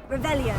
Revelio.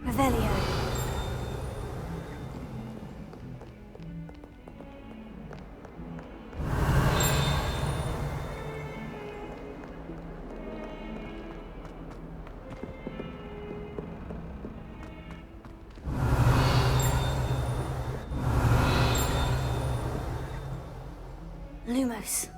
Revelio. Lumos.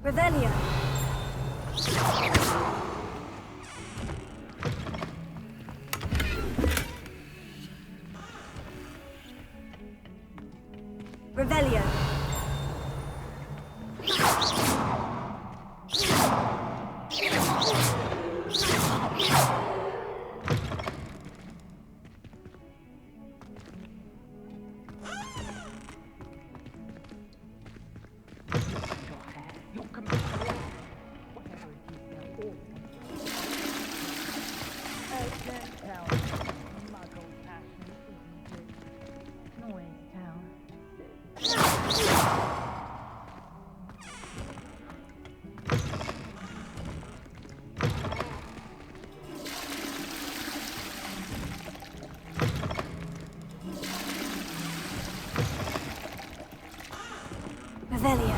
Revelio. Revelio. Revelio.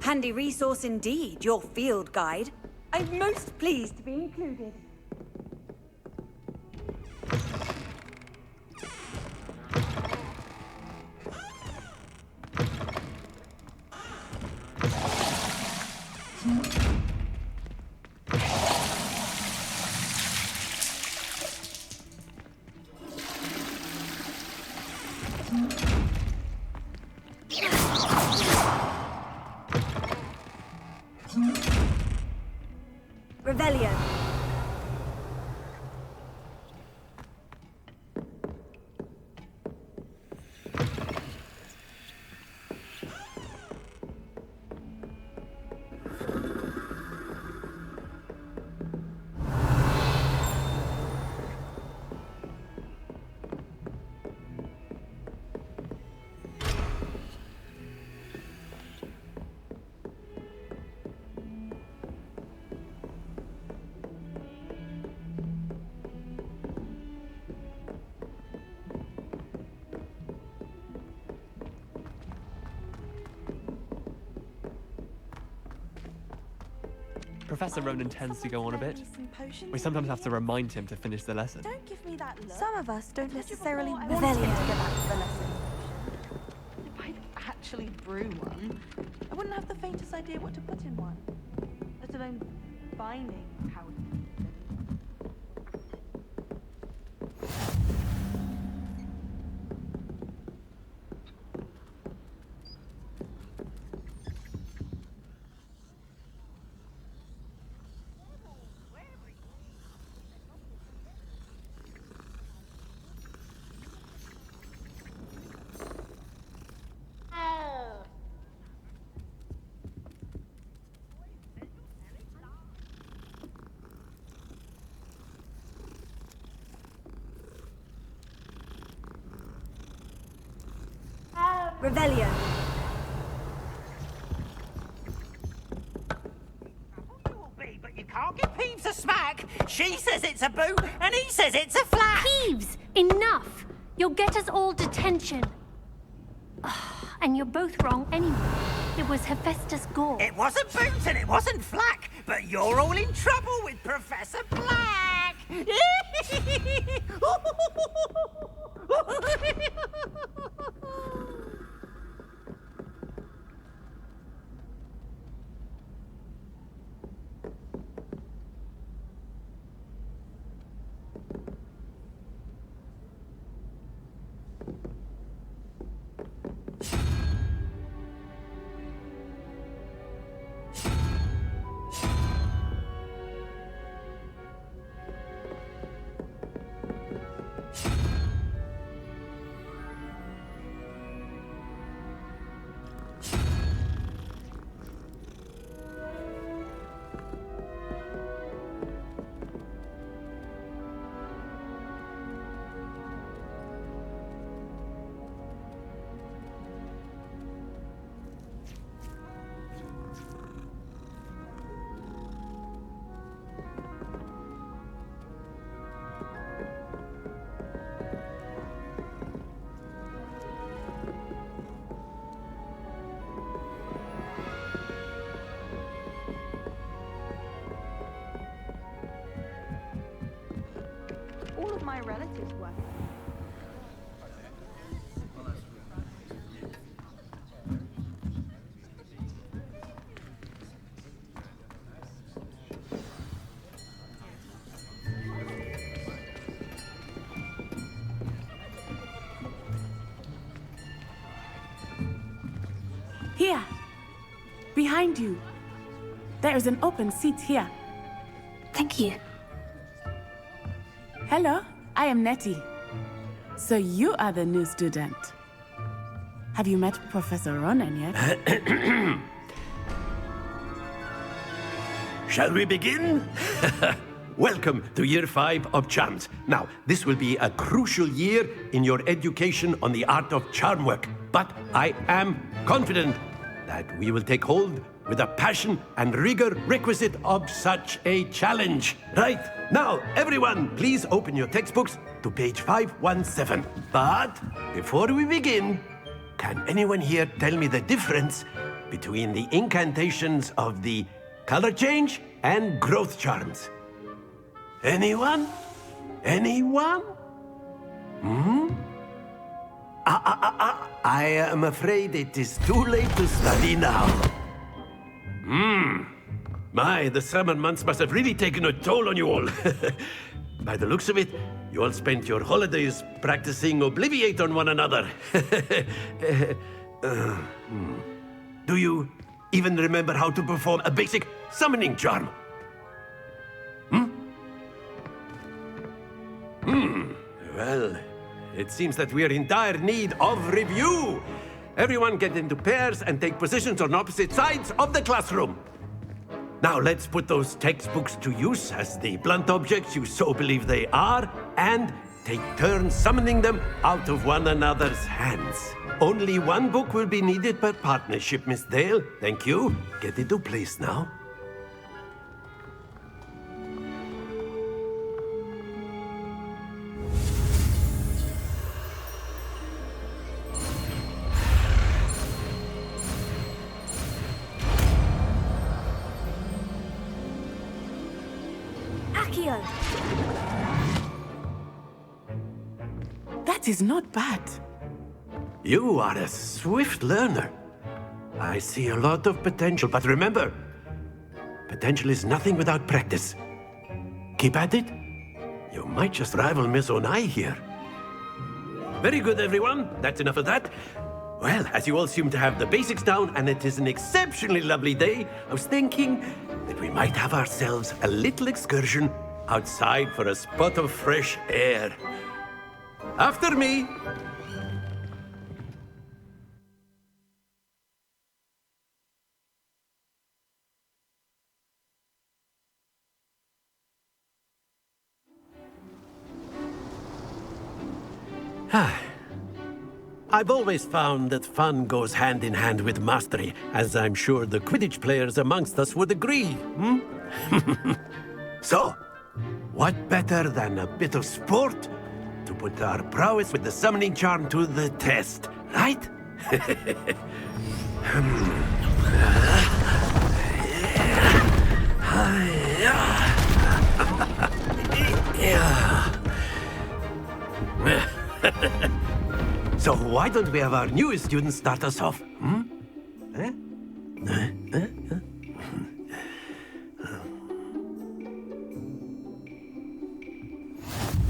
Handy resource indeed, your field guide. I'm most pleased to be included. Revelio. Professor Ronan tends to go on a bit. We sometimes have to remind him to finish the lesson. Don't give me that look. Some of us don't necessarily want Revelio. him to get back to the lesson. If I'd actually brew one, I wouldn't have the faintest idea what to put in one, let alone finding how to use it. Revelio. I'll give Peeves a smack. She says it's a boot, and he says it's a flat. Peeves, enough! You'll get us all detention. And you're both wrong anyway. It was Hephaestus Gore. It wasn't boot and it wasn't flack, but you're all in trouble with Professor Black. All of my relatives were. Here, behind you. There is an open seat here. Thank you. Hello, I am Nettie. So you are the new student. Have you met Professor Ronan yet? Shall we begin? Welcome to Year 5 of Charms. Now, this will be a crucial year in your education on the art of charm work. But I am confident that we will take hold with the passion and rigor requisite of such a challenge. Right, now, everyone, please open your textbooks to page 517. But before we begin, can anyone here tell me the difference between the incantations of the color change and growth charms? Anyone? Anyone? I am afraid it is too late to study now. My, the summer months must have really taken a toll on you all. By the looks of it, you all spent your holidays practicing Obliviate on one another. Do you even remember how to perform a basic summoning charm? Well, it seems that we are in dire need of review. Everyone get into pairs and take positions on opposite sides of the classroom. Now let's put those textbooks to use as the blunt objects you so believe they are, and take turns summoning them out of one another's hands. Only one book will be needed per partnership, Miss Dale. Thank you. Get into place now. Accio! That is not bad. You are a swift learner. I see a lot of potential, but remember, potential is nothing without practice. Keep at it. You might just rival Miss Onai here. Very good, everyone. That's enough of that. Well, as you all seem to have the basics down, and it is an exceptionally lovely day, I was thinking that we might have ourselves a little excursion outside for a spot of fresh air. After me. I've always found that fun goes hand in hand with mastery, as I'm sure the Quidditch players amongst us would agree. So, what better than a bit of sport to put our prowess with the summoning charm to the test, right? So why don't we have our newest student start us off? Eh?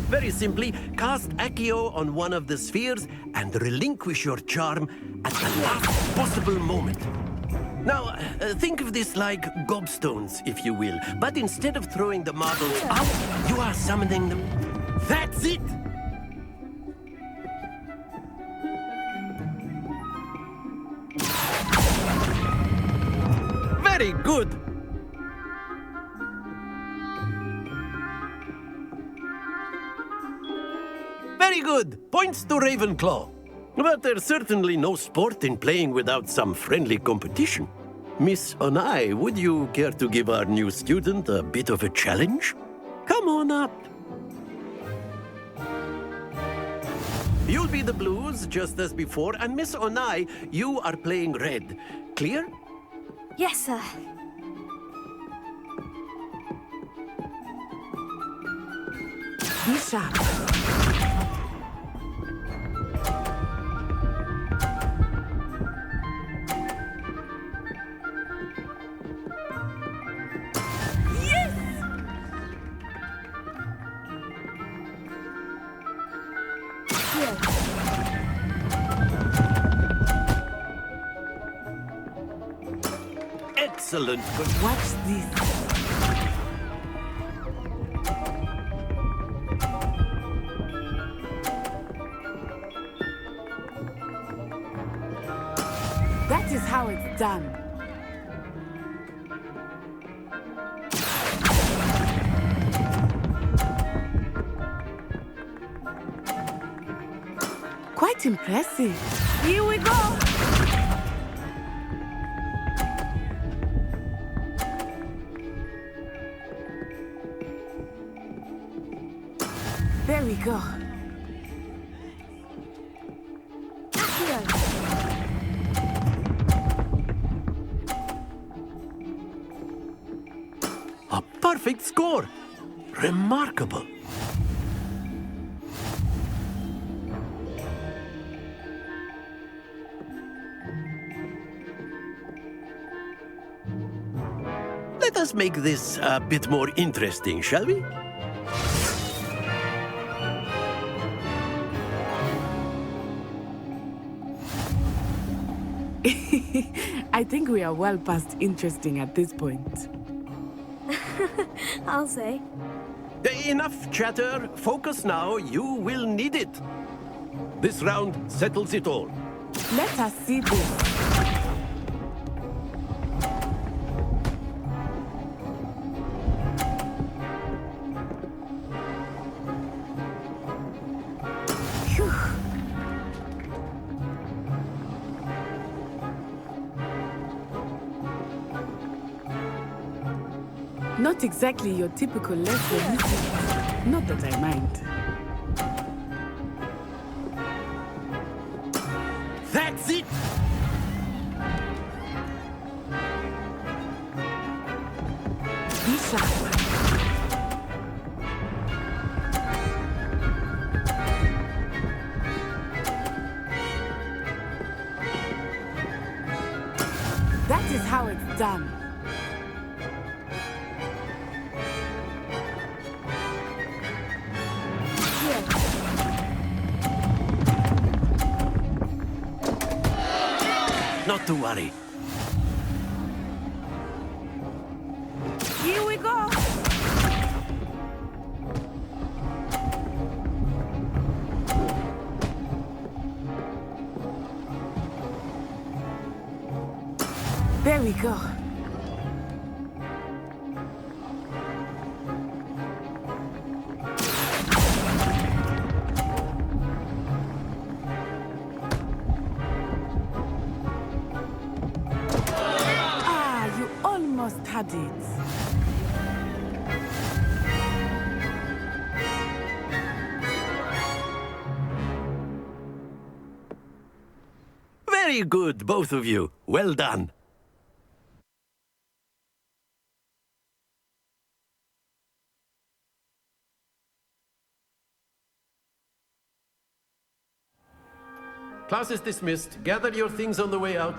Very simply, cast Accio on one of the spheres and relinquish your charm at the last possible moment. Now, think of this like gobstones, if you will. But instead of throwing the marbles out, you are summoning them. That's it! Very good! Very good! Points to Ravenclaw. But there's certainly no sport in playing without some friendly competition. Miss Onai, would you care to give our new student a bit of a challenge? Come on up. You'll be the blues, just as before, and Miss Onai, you are playing red. Clear? Yes, sir. Be sharp. Excellent. Watch this. That is how it's done. Quite impressive. Here we go. There we go. A perfect score. Remarkable. Let us make this a bit more interesting, shall we? I think we are well past interesting at this point. I'll say. Enough chatter. Focus now. You will need it. This round settles it all. Let us see this. Phew. Not exactly your typical lesson, is it? Not that I mind. That's it! Be sharp. That is how it's done. Not to worry. Here we go. There we go. Ah, you almost had it. Very good, both of you. Well done. Class is dismissed. Gather your things on the way out.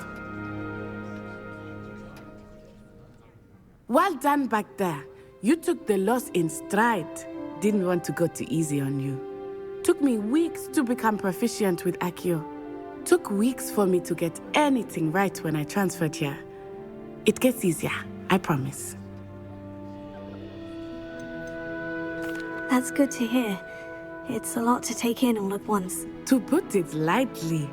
Well done back there. You took the loss in stride. Didn't want to go too easy on you. Took me weeks to become proficient with Accio. Took weeks for me to get anything right when I transferred here. It gets easier, I promise. That's good to hear. It's a lot to take in all at once. To put it lightly,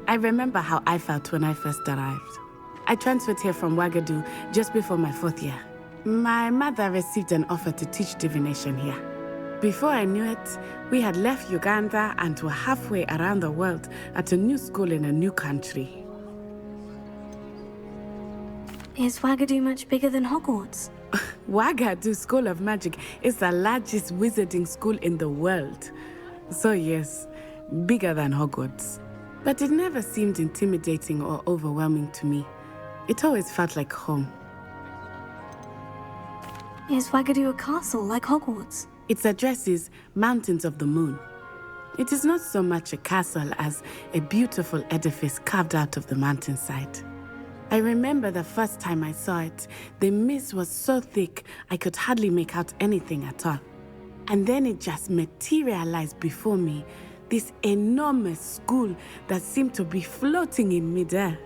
I remember how I felt when I first arrived. I transferred here from Ouagadougou just before my 4th year. My mother received an offer to teach divination here. Before I knew it, we had left Uganda and were halfway around the world at a new school in a new country. Is Ouagadougou much bigger than Hogwarts? Ouagadougou School of Magic is the largest wizarding school in the world. So yes, bigger than Hogwarts. But it never seemed intimidating or overwhelming to me. It always felt like home. Is Ouagadougou a castle like Hogwarts? Its address is Mountains of the Moon. It is not so much a castle as a beautiful edifice carved out of the mountainside. I remember the first time I saw it, the mist was so thick I could hardly make out anything at all. And then it just materialized before me, this enormous school that seemed to be floating in midair.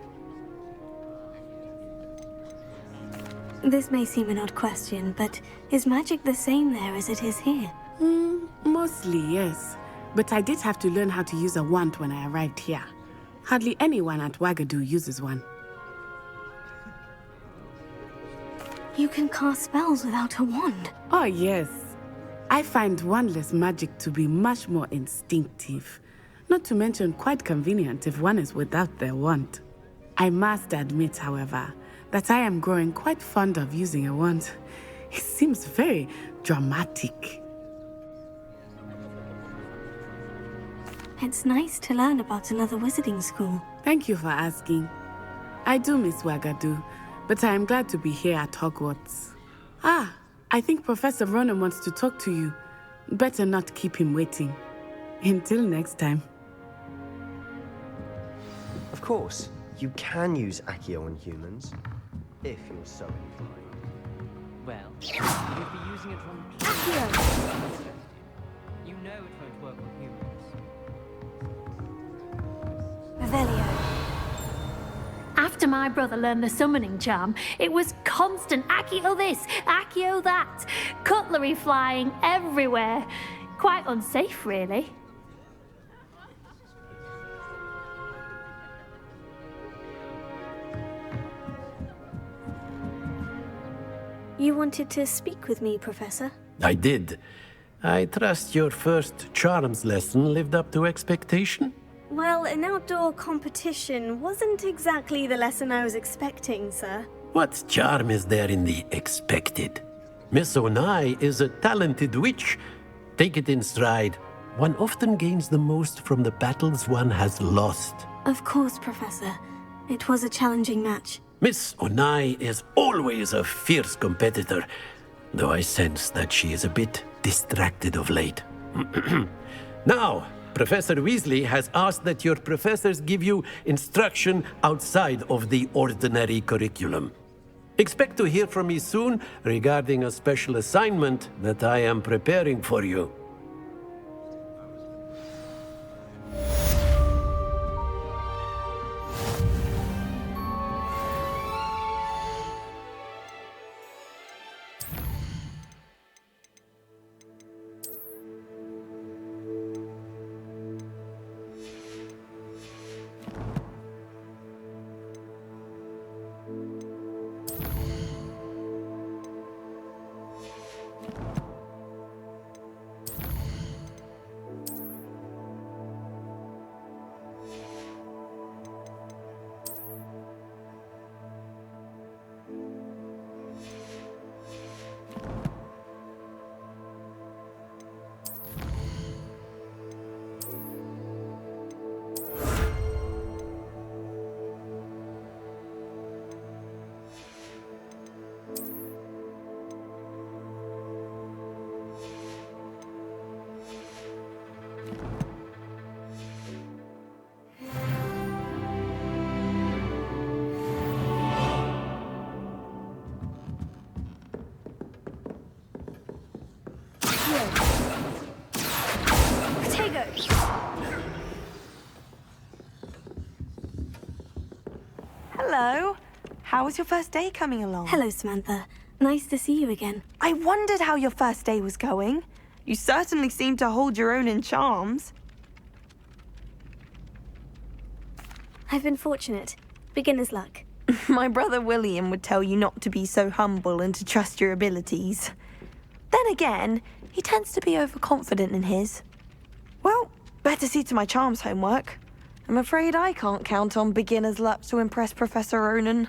This may seem an odd question, but is magic the same there as it is here? Mostly, yes. But I did have to learn how to use a wand when I arrived here. Hardly anyone at Ouagadougou uses one. You can cast spells without a wand. Oh, yes. I find wandless magic to be much more instinctive. Not to mention quite convenient if one is without their wand. I must admit, however, that I am growing quite fond of using a wand. It seems very dramatic. It's nice to learn about another wizarding school. Thank you for asking. I do miss Ouagadougou, but I am glad to be here at Hogwarts. Ah, I think Professor Ronan wants to talk to you. Better not keep him waiting. Until next time. Of course, you can use Accio on humans, if you're so inclined. Well, you'd be using it on plants. You know it won't work on humans. Revelio. After my brother learned the summoning charm, it was constant Accio this, Accio that. Cutlery flying everywhere. Quite unsafe, really. You wanted to speak with me, Professor? I did. I trust your first charms lesson lived up to expectation? Well, an outdoor competition wasn't exactly the lesson I was expecting, sir. What charm is there in the expected? Miss Onai is a talented witch. Take it in stride. One often gains the most from the battles one has lost. Of course, Professor. It was a challenging match. Miss Onai is always a fierce competitor, though I sense that she is a bit distracted of late. Now, Professor Weasley has asked that your professors give you instruction outside of the ordinary curriculum. Expect to hear from me soon regarding a special assignment that I am preparing for you. How was your first day coming along? Hello, Samantha. Nice to see you again. I wondered how your first day was going. You certainly seem to hold your own in charms. I've been fortunate. Beginner's luck. My brother William would tell you not to be so humble and to trust your abilities. Then again, he tends to be overconfident in his. Well, better see to my charms homework. I'm afraid I can't count on beginner's luck to impress Professor Ronan.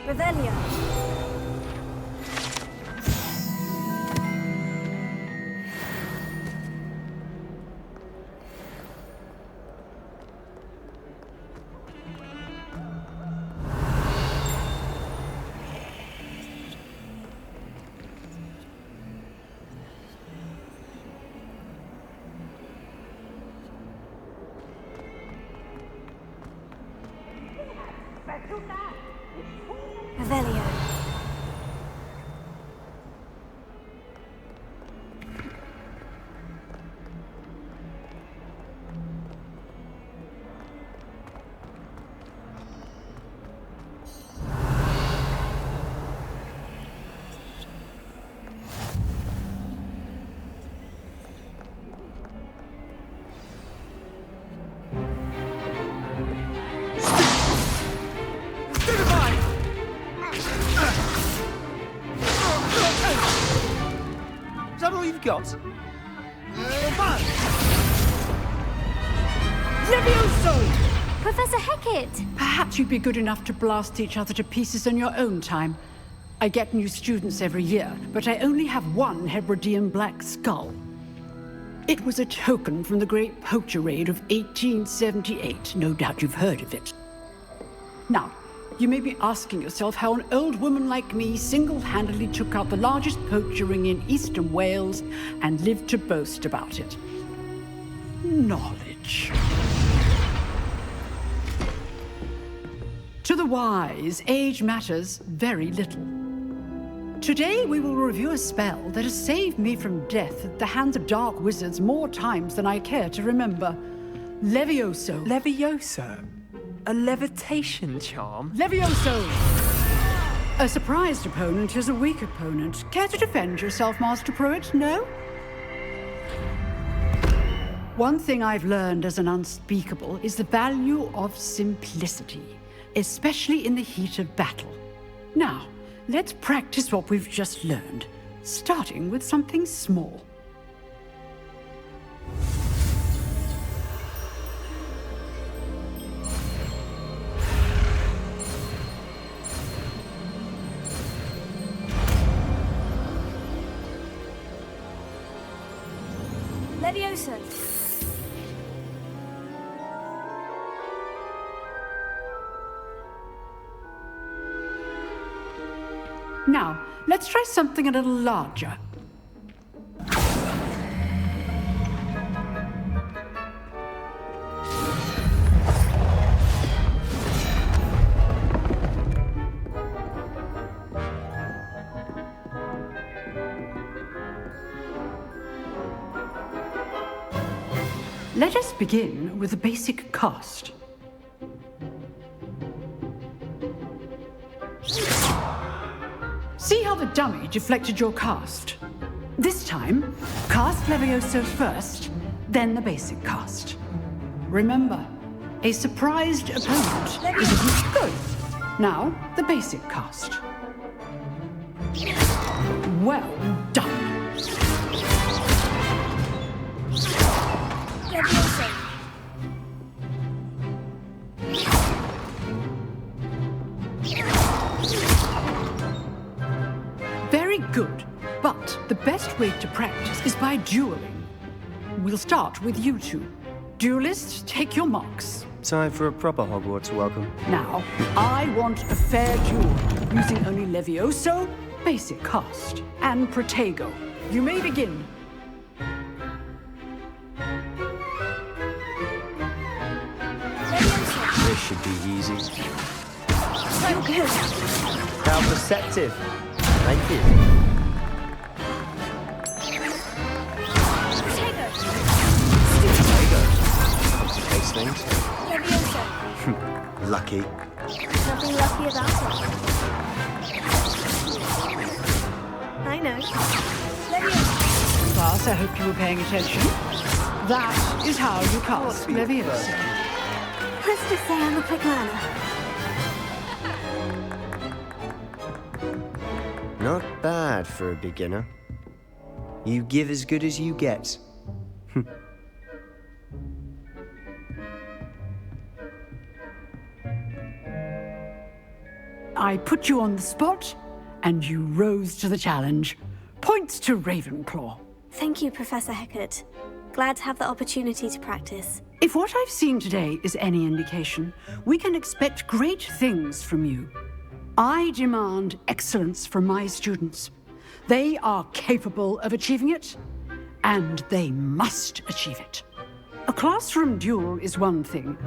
Revelio. Revelio. Is that all you've got? Professor Hecat! Perhaps you'd be good enough to blast each other to pieces on your own time. I get new students every year, but I only have one Hebridean black skull. It was a token from the Great Poacher Raid of 1878. No doubt you've heard of it. Now, you may be asking yourself how an old woman like me single-handedly took out the largest poacher ring in eastern Wales and lived to boast about it. Knowledge. To the wise, age matters very little. Today we will review a spell that has saved me from death at the hands of dark wizards more times than I care to remember. Levioso. Levioso? A levitation charm? Levioso! A surprised opponent is a weak opponent. Care to defend yourself, Master Pruitt? No? One thing I've learned as an unspeakable is the value of simplicity, especially in the heat of battle. Now, let's practice what we've just learned, starting with something small. Leviosa. Now, let's try something a little larger. Let us begin with a basic cast. See how the dummy deflected your cast? This time, cast Levioso first, then the basic cast. Remember, a surprised opponent isn't good. Now, the basic cast. Well done. Leviosa. Very good, but the best way to practice is by dueling. We'll start with you two. Duelists, take your marks. Time for a proper Hogwarts welcome. Now, I want a fair duel, using only Levioso, basic cast, and Protego. You may begin. This should be easy. So good. How perceptive. Thank you. Protego. Complicates things. Leviosa. Lucky. Nothing lucky about it. I know. Leviosa. Class, I hope you were paying attention. That is how you cast Leviosa. Let's just say I'm a quick learner. Not bad for a beginner. You give as good as you get. I put you on the spot, and you rose to the challenge. Points to Ravenclaw. Thank you, Professor Hecat. Glad to have the opportunity to practice. If what I've seen today is any indication, we can expect great things from you. I demand excellence from my students. They are capable of achieving it, and they must achieve it. A classroom duel is one thing,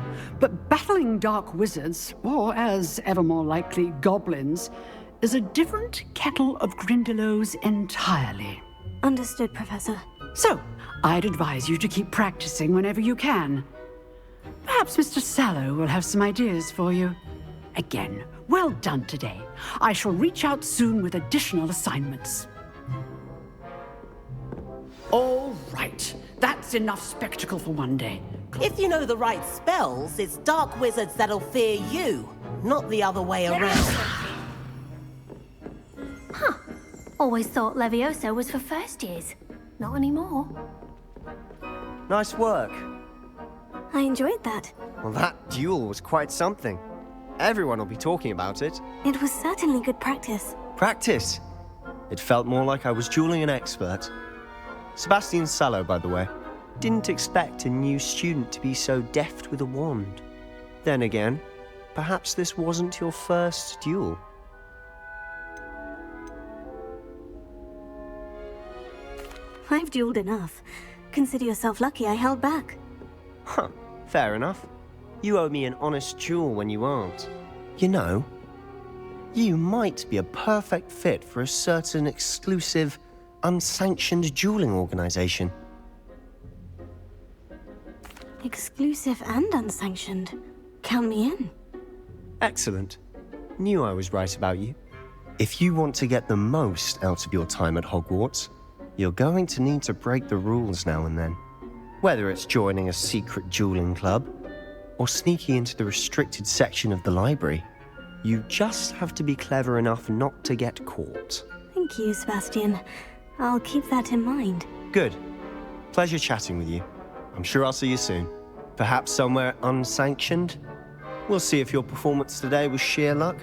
but battling dark wizards, or as ever more likely, goblins, is a different kettle of Grindylows entirely. Understood, Professor. So, I'd advise you to keep practicing whenever you can. Perhaps Mr. Sallow will have some ideas for you. Again, well done today. I shall reach out soon with additional assignments. All right. That's enough spectacle for one day. If you know the right spells, it's dark wizards that'll fear you, not the other way around. Huh. Always thought Levioso was for first years. Not anymore. Nice work. I enjoyed that. Well, that duel was quite something. Everyone will be talking about it. It was certainly good practice. Practice. It felt more like I was dueling an expert. Sebastian Sallow, by the way. Didn't expect a new student to be so deft with a wand. Then again, perhaps this wasn't your first duel. I've dueled enough. Consider yourself lucky I held back. Huh, fair enough. You owe me an honest duel when you aren't. You know, you might be a perfect fit for a certain exclusive, unsanctioned dueling organization. Exclusive and unsanctioned. Count me in. Excellent. Knew I was right about you. If you want to get the most out of your time at Hogwarts, you're going to need to break the rules now and then. Whether it's joining a secret dueling club or sneaking into the restricted section of the library, you just have to be clever enough not to get caught. Thank you, Sebastian. I'll keep that in mind. Good. Pleasure chatting with you. I'm sure I'll see you soon. Perhaps somewhere unsanctioned? We'll see if your performance today was sheer luck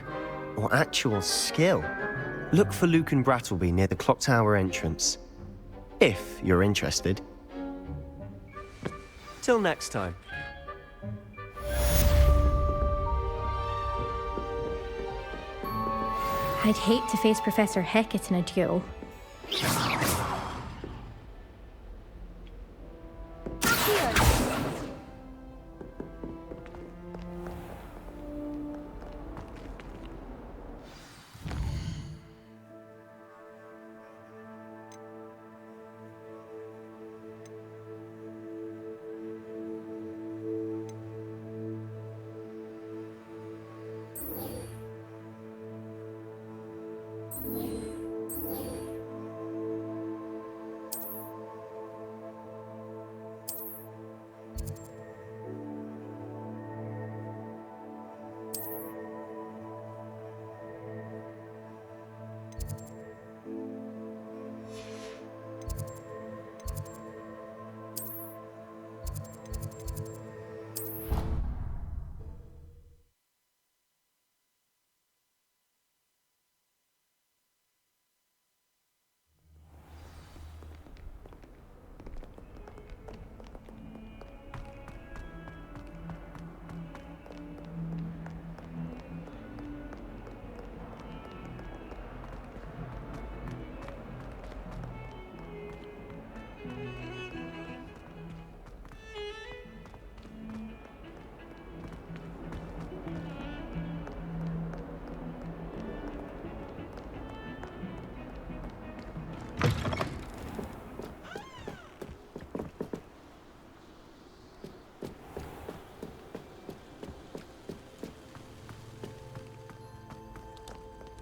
or actual skill. Look for Luke and Brattleby near the clock tower entrance, if you're interested. Till next time. I'd hate to face Professor Hecat in a duel.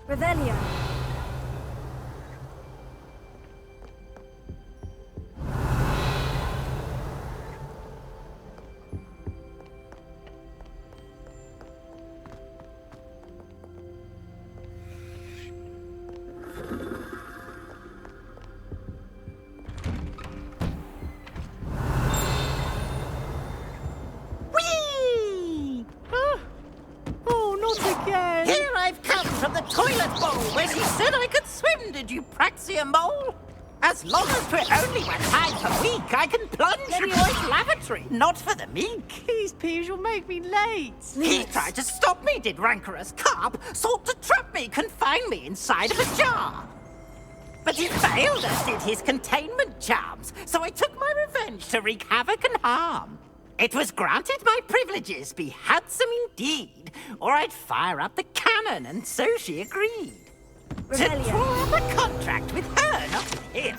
Revelio. Whee! Oh, not again! Here I've come from the toilet bowl where she said I could swim, did you praxia mole? As long as 'twere only 1 time per week, I can plunge in your lavatory, not for the meek. These peas will make me late. He tried to stop me, did rancorous carp, sought to trap me, confine me inside of a jar. But he failed as did his containment charms, so I took my revenge to wreak havoc and harm. It was granted my privileges be handsome indeed, or I'd fire up the cannon, and so she agreed. To draw up a contract with her, not him.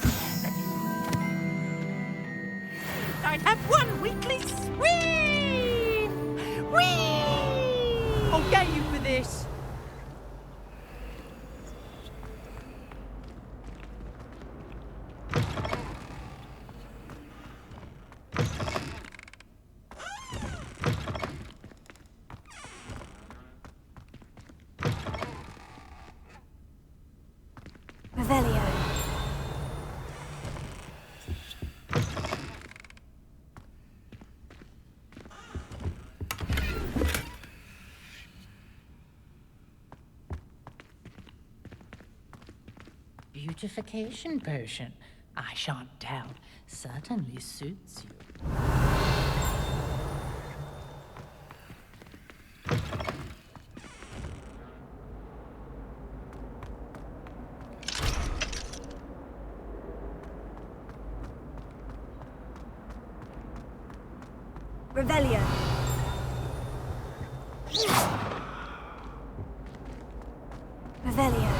I'd have 1 weekly swim! Whee! I'll get you for this. Revelio. Beautification potion. I shan't doubt. Certainly suits you. Revelio. Revelio.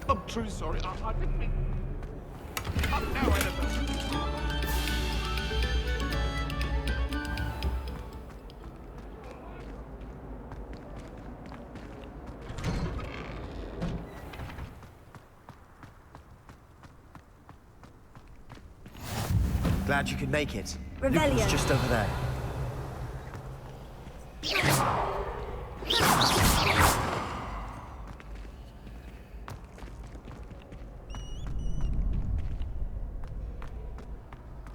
I'm truly sorry. I didn't mean... No, Annabelle. Glad you could make it. Revelio. Luke was just over there.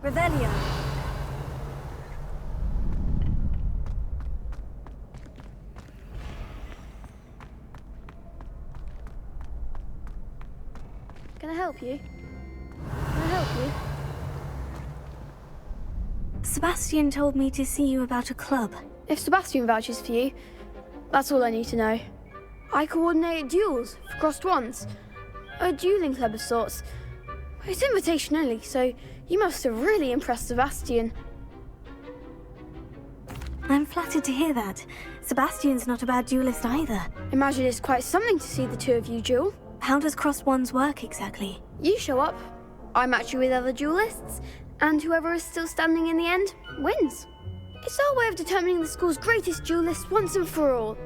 Revelio. Can I help you? Can I help you? Sebastian told me to see you about a club. If Sebastian vouches for you, that's all I need to know. I coordinate duels for crossed wands. A dueling club of sorts. It's invitation only, so you must have really impressed Sebastian. I'm flattered to hear that. Sebastian's not a bad duelist either. Imagine it's quite something to see the two of you duel. How does crossed wands work exactly? You show up, I match you with other duelists, and whoever is still standing in the end wins. It's our way of determining the school's greatest duelist once and for all.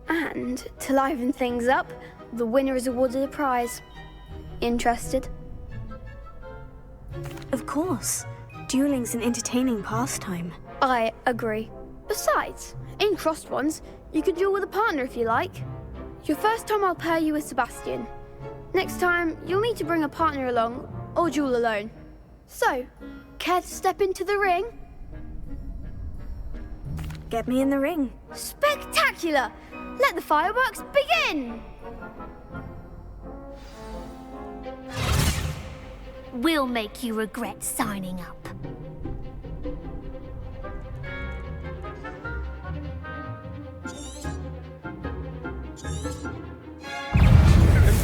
And to liven things up, the winner is awarded a prize. Interested? Of course. Dueling's an entertaining pastime. I agree. Besides, in crossed ones, you can duel with a partner if you like. Your first time I'll pair you with Sebastian. Next time, you'll need to bring a partner along, or duel alone. So, care to step into the ring? Get me in the ring. Spectacular! Let the fireworks begin! We'll make you regret signing up.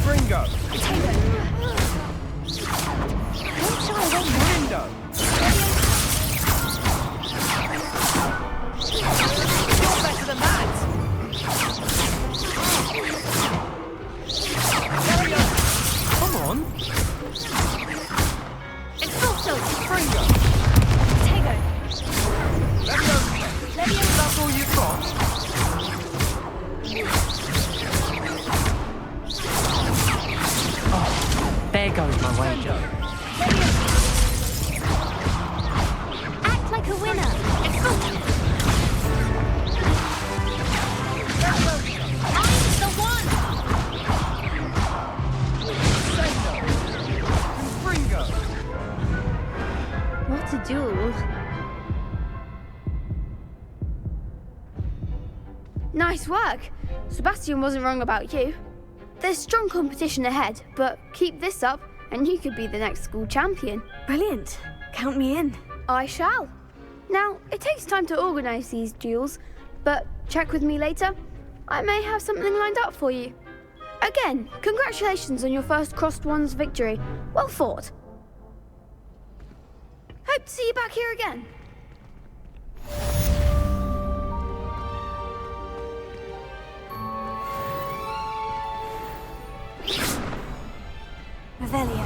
Confringo! Window! You're better than that! Come on! It's also Confringo! Tego! Leviosa! That's all you've got? There goes my wager. Act like a winner. I'm the one! Confringo! What a duel. Nice work. Sebastian wasn't wrong about you. There's strong competition ahead, but keep this up and you could be the next school champion. Brilliant. Count me in. I shall. Now, it takes time to organise these duels, but check with me later. I may have something lined up for you. Again, congratulations on your first crossed wands victory. Well fought. Hope to see you back here again. Revelio.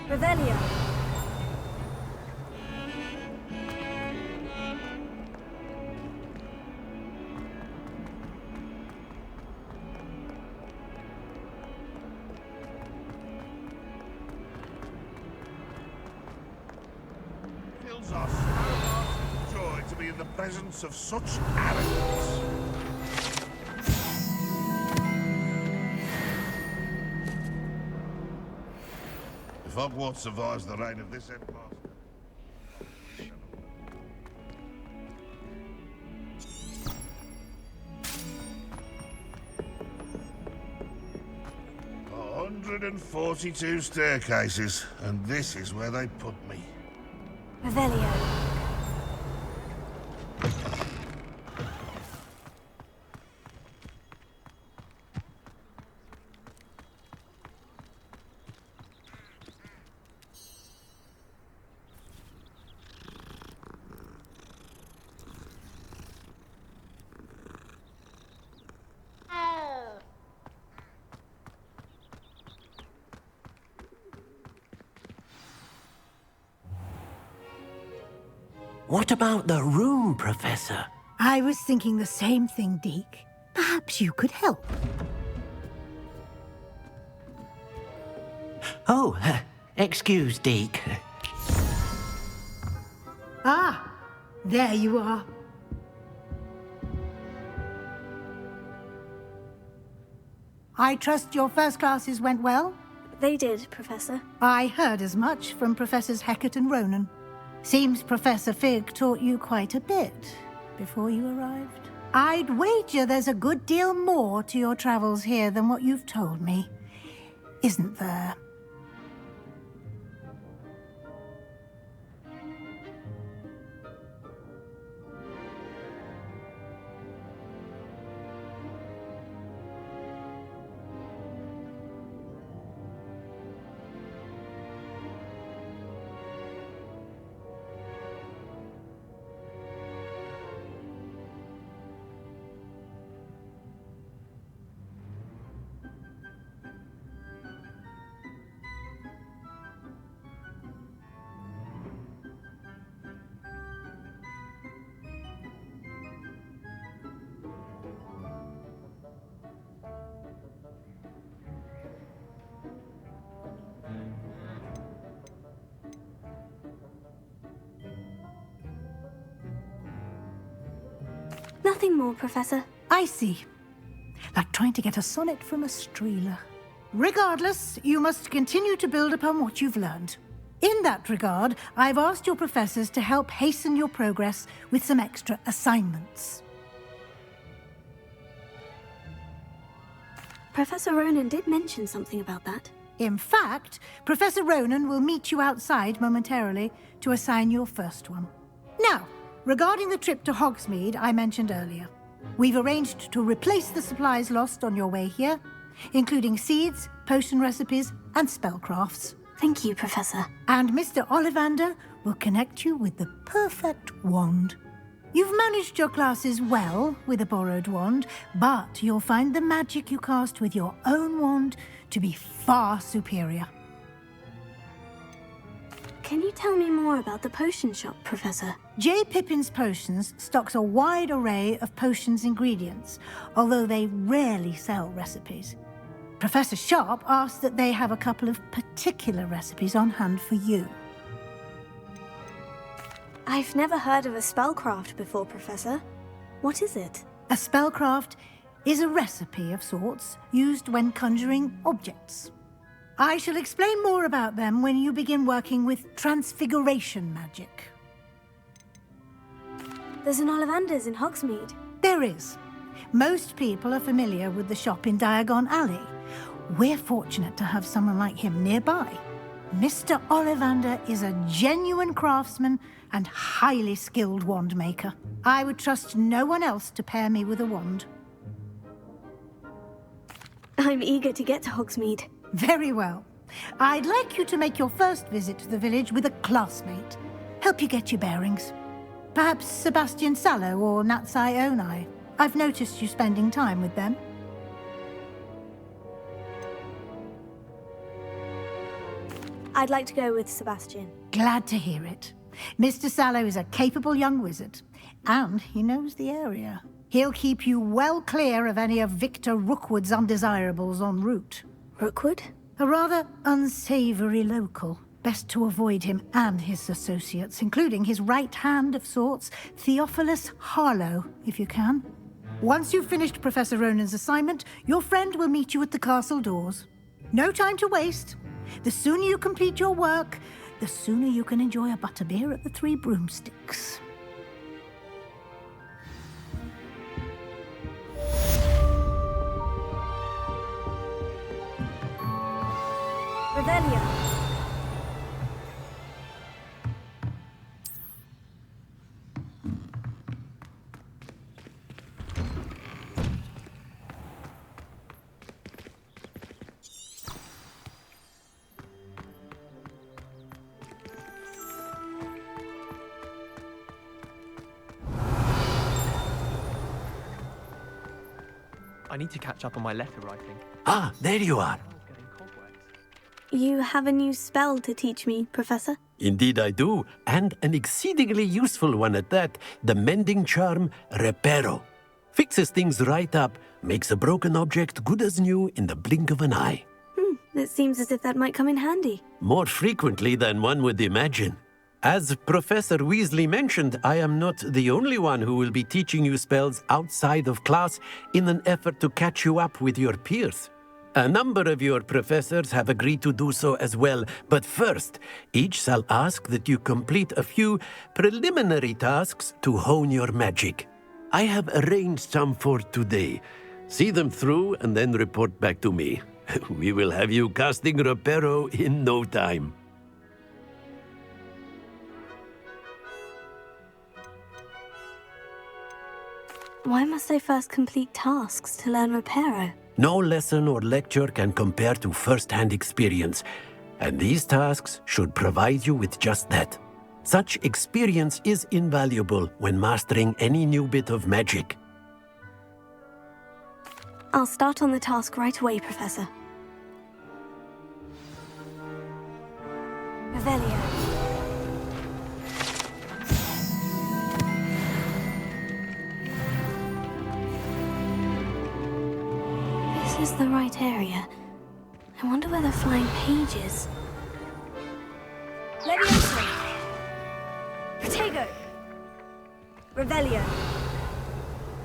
Revelio. Fills us with joy to be in the presence of such arrogance. If Hogwarts survives the reign of this headmaster... A 142 staircases, and this is where they put me. Revelio. What about the room, Professor? I was thinking the same thing, Deke. Perhaps you could help. Oh, excuse, Deke. Ah, there you are. I trust your first classes went well? They did, Professor. I heard as much from Professors Hecat and Ronan. Seems Professor Fig taught you quite a bit before you arrived. I'd wager there's a good deal more to your travels here than what you've told me, isn't there? Nothing more, Professor. I see. Like trying to get a sonnet from a streeler. Regardless, you must continue to build upon what you've learned. In that regard, I've asked your professors to help hasten your progress with some extra assignments. Professor Ronan did mention something about that. In fact, Professor Ronan will meet you outside momentarily to assign your first one. Now, regarding the trip to Hogsmeade I mentioned earlier, we've arranged to replace the supplies lost on your way here, including seeds, potion recipes, and spellcrafts. Thank you, Professor. And Mr. Ollivander will connect you with the perfect wand. You've managed your classes well with a borrowed wand, but you'll find the magic you cast with your own wand to be far superior. Can you tell me more about the potion shop, Professor? J. Pippin's Potions stocks a wide array of potions ingredients, although they rarely sell recipes. Professor Sharp asked that they have a couple of particular recipes on hand for you. I've never heard of a spellcraft before, Professor. What is it? A spellcraft is a recipe of sorts used when conjuring objects. I shall explain more about them when you begin working with transfiguration magic. There's an Ollivander's in Hogsmeade. There is. Most people are familiar with the shop in Diagon Alley. We're fortunate to have someone like him nearby. Mr. Ollivander is a genuine craftsman and highly skilled wand maker. I would trust no one else to pair me with a wand. I'm eager to get to Hogsmeade. Very well. I'd like you to make your first visit to the village with a classmate. Help you get your bearings. Perhaps Sebastian Sallow or Natsai Onai. I've noticed you spending time with them. I'd like to go with Sebastian. Glad to hear it. Mr. Sallow is a capable young wizard, and he knows the area. He'll keep you well clear of any of Victor Rookwood's undesirables en route. Rookwood? A rather unsavory local. Best to avoid him and his associates, including his right hand of sorts, Theophilus Harlow, if you can. Once you've finished Professor Ronan's assignment, your friend will meet you at the castle doors. No time to waste. The sooner you complete your work, the sooner you can enjoy a butterbeer at the Three Broomsticks. Revelia. I need to catch up on my letter writing. Ah, there you are. You have a new spell to teach me, Professor? Indeed I do, and an exceedingly useful one at that. The mending charm, Reparo. Fixes things right up, makes a broken object good as new in the blink of an eye. It seems as if that might come in handy. More frequently than one would imagine. As Professor Weasley mentioned, I am not the only one who will be teaching you spells outside of class in an effort to catch you up with your peers. A number of your professors have agreed to do so as well, but first, each shall ask that you complete a few preliminary tasks to hone your magic. I have arranged some for today. See them through and then report back to me. We will have you casting Reparo in no time. Why must I first complete tasks to learn Reparo? No lesson or lecture can compare to first-hand experience, and these tasks should provide you with just that. Such experience is invaluable when mastering any new bit of magic. I'll start on the task right away, Professor. Revelia. This is the right area. I wonder where the flying page is. Leviosa! Protego! Revelio!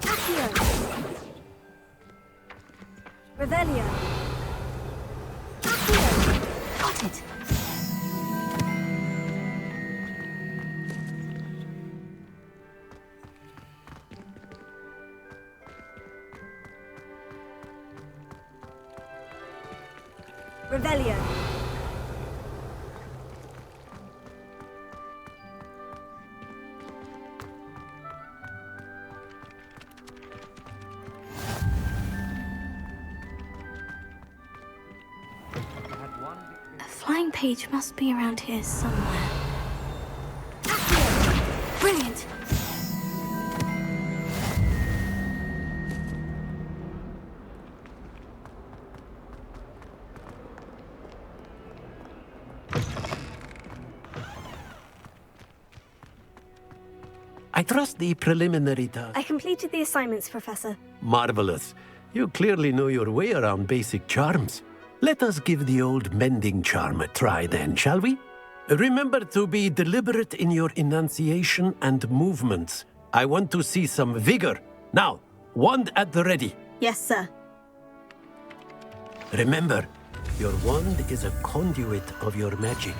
Accio! Revelio! Accio! Got it! Revelio. A flying page must be around here somewhere. Brilliant! I trust the preliminary task. I completed the assignments, Professor. Marvelous. You clearly know your way around basic charms. Let us give the old mending charm a try then, shall we? Remember to be deliberate in your enunciation and movements. I want to see some vigor. Now, wand at the ready. Yes, sir. Remember, your wand is a conduit of your magic.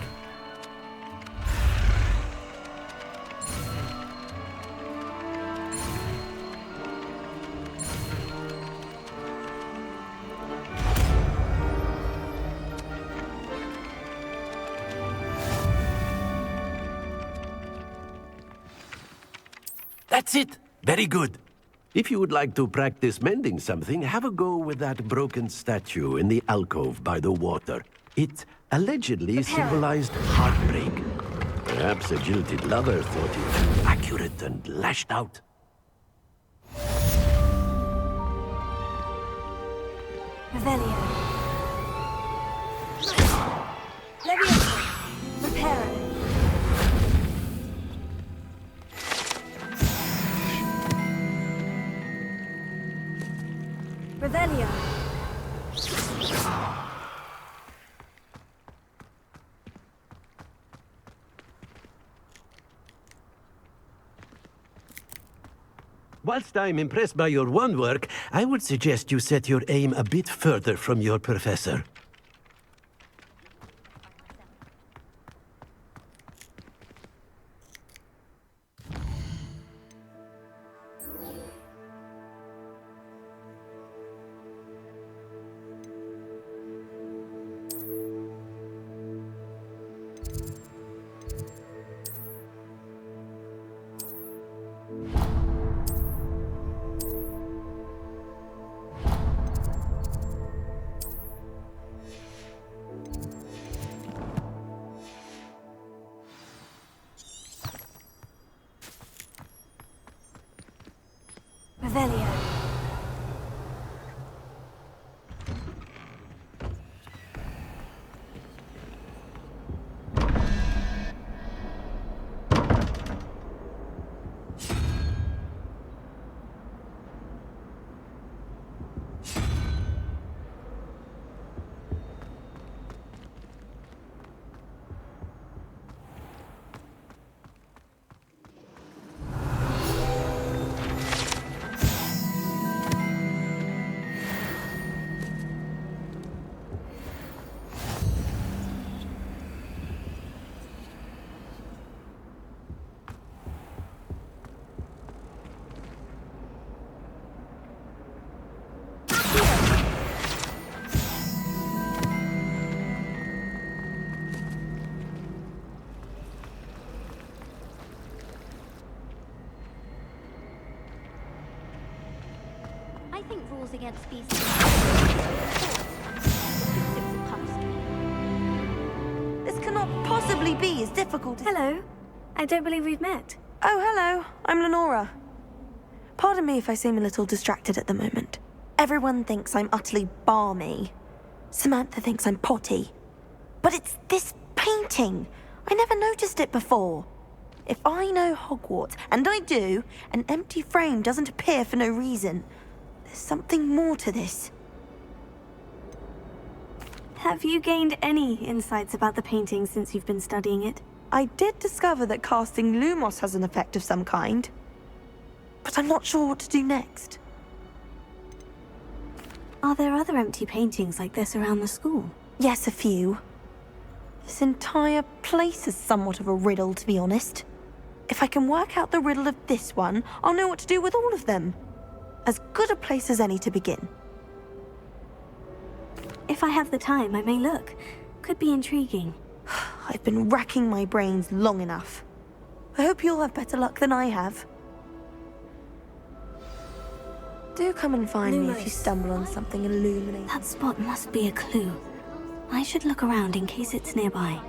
That's it. Very good. If you would like to practice mending something, have a go with that broken statue in the alcove by the water. It allegedly symbolized heartbreak. Perhaps a jilted lover thought it accurate and lashed out. Revelio. Leviosa. Revelio. Whilst I'm impressed by your wand work, I would suggest you set your aim a bit further from your professor. Revelio. I think rules against species. This cannot possibly be as difficult as... Hello. I don't believe we've met. Oh, hello. I'm Lenora. Pardon me if I seem a little distracted at the moment. Everyone thinks I'm utterly balmy. Samantha thinks I'm potty. But it's this painting. I never noticed it before. If I know Hogwarts, and I do, an empty frame doesn't appear for no reason. There's something more to this. Have you gained any insights about the painting since you've been studying it? I did discover that casting Lumos has an effect of some kind. But I'm not sure what to do next. Are there other empty paintings like this around the school? Yes, a few. This entire place is somewhat of a riddle, to be honest. If I can work out the riddle of this one, I'll know what to do with all of them. As good a place as any to begin. If I have the time, I may look. Could be intriguing. I've been racking my brains long enough. I hope you'll have better luck than I have. Do come and find me if you stumble on something illuminating. That spot must be a clue. I should look around in case it's nearby.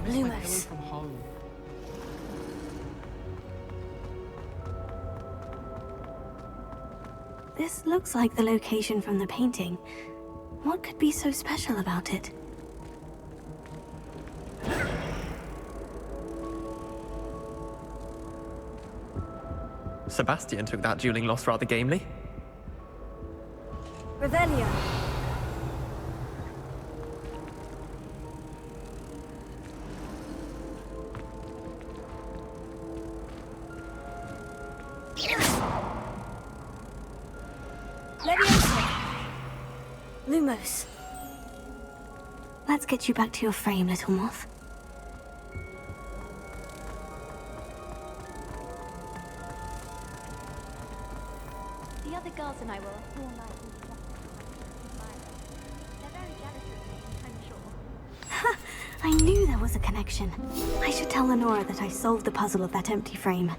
Lumos. From home. This looks like the location from the painting. What could be so special about it? Sebastian took that dueling loss rather gamely. Revelio. Lumos. Let's get you back to your frame, little moth. The other girls and I were up all night. They're very jealous of me, I'm sure. Ha! I knew there was a connection. I should tell Lenora that I solved the puzzle of that empty frame.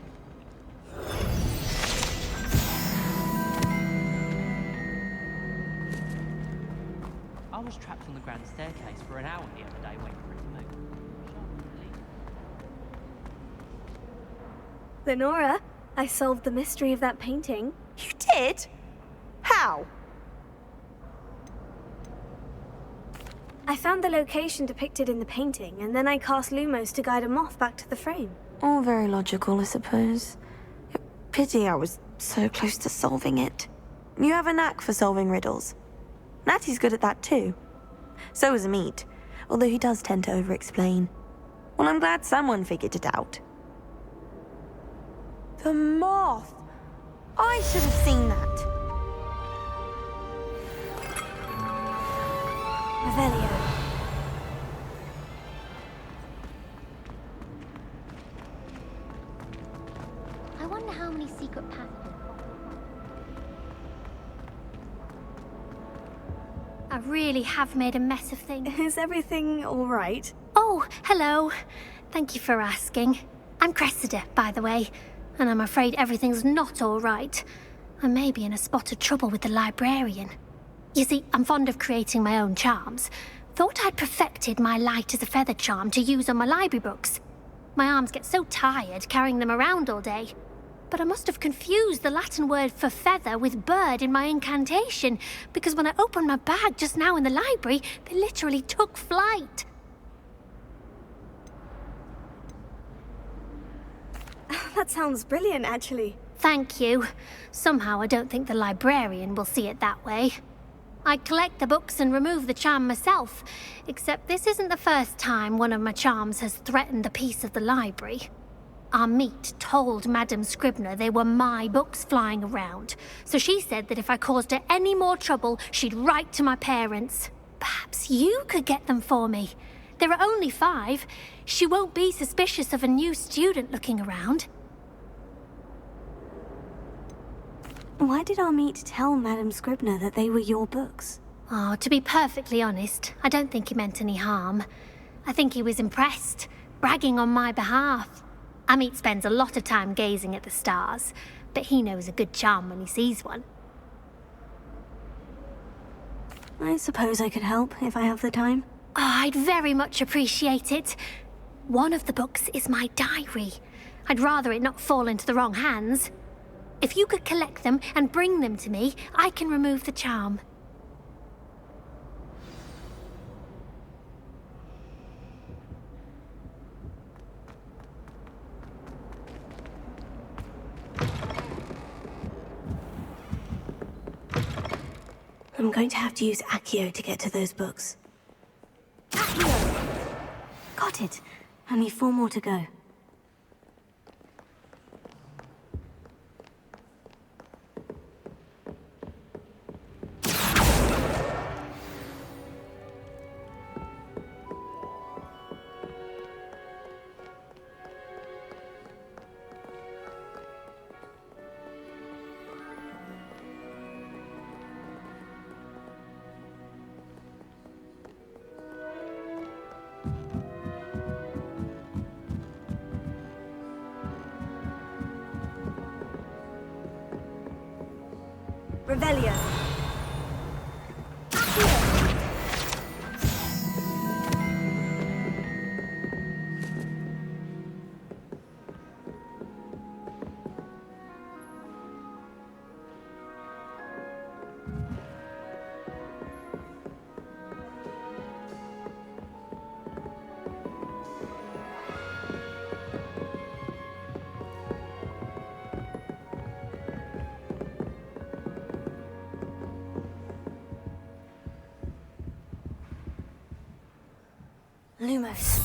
I was trapped on the grand staircase for an hour the other day waiting for it to move. Lenora, I solved the mystery of that painting. You did? How? I found the location depicted in the painting, and then I cast Lumos to guide a moth back to the frame. All very logical, I suppose. Pity I was so close to solving it. You have a knack for solving riddles. Natty's good at that too. So is Amit, although he does tend to over-explain. Well, I'm glad someone figured it out. The moth! I should have seen that. Revelio. I wonder how many secret passages. I really have made a mess of things. Is everything all right? Oh, hello. Thank you for asking. I'm Cressida, by the way, and I'm afraid everything's not all right. I may be in a spot of trouble with the librarian. You see, I'm fond of creating my own charms. Thought I'd perfected my light as a feather charm to use on my library books. My arms get so tired carrying them around all day. But I must have confused the Latin word for feather with bird in my incantation, because when I opened my bag just now in the library, they literally took flight. That sounds brilliant, actually. Thank you. Somehow I don't think the librarian will see it that way. I collect the books and remove the charm myself, except this isn't the first time one of my charms has threatened the peace of the library. Amit told Madame Scribner they were my books flying around, so she said that if I caused her any more trouble, she'd write to my parents. Perhaps you could get them for me. There are only 5. She won't be suspicious of a new student looking around. Why did Amit tell Madame Scribner that they were your books? Oh, to be perfectly honest, I don't think he meant any harm. I think he was impressed, bragging on my behalf. Amit spends a lot of time gazing at the stars, but he knows a good charm when he sees one. I suppose I could help if I have the time. Oh, I'd very much appreciate it. One of the books is my diary. I'd rather it not fall into the wrong hands. If you could collect them and bring them to me, I can remove the charm. I'm going to have to use Accio to get to those books. Accio! Got it. Only 4 more to go. Revelio. Lumos.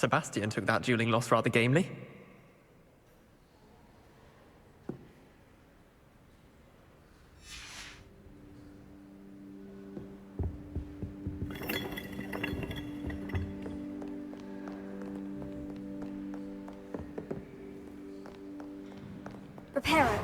Sebastian took that dueling loss rather gamely. Reparo.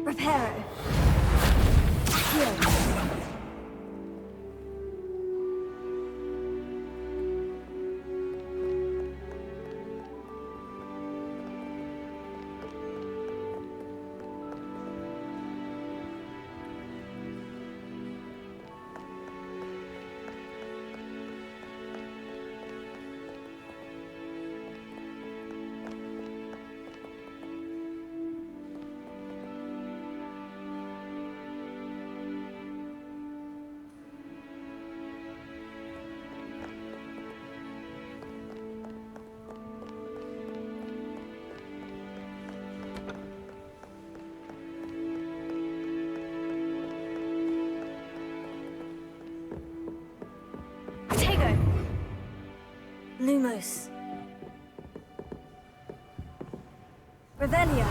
Reparo. Accio. Lumos. Revelio.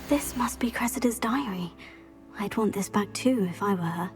This must be Cressida's diary. I'd want this back too if I were her.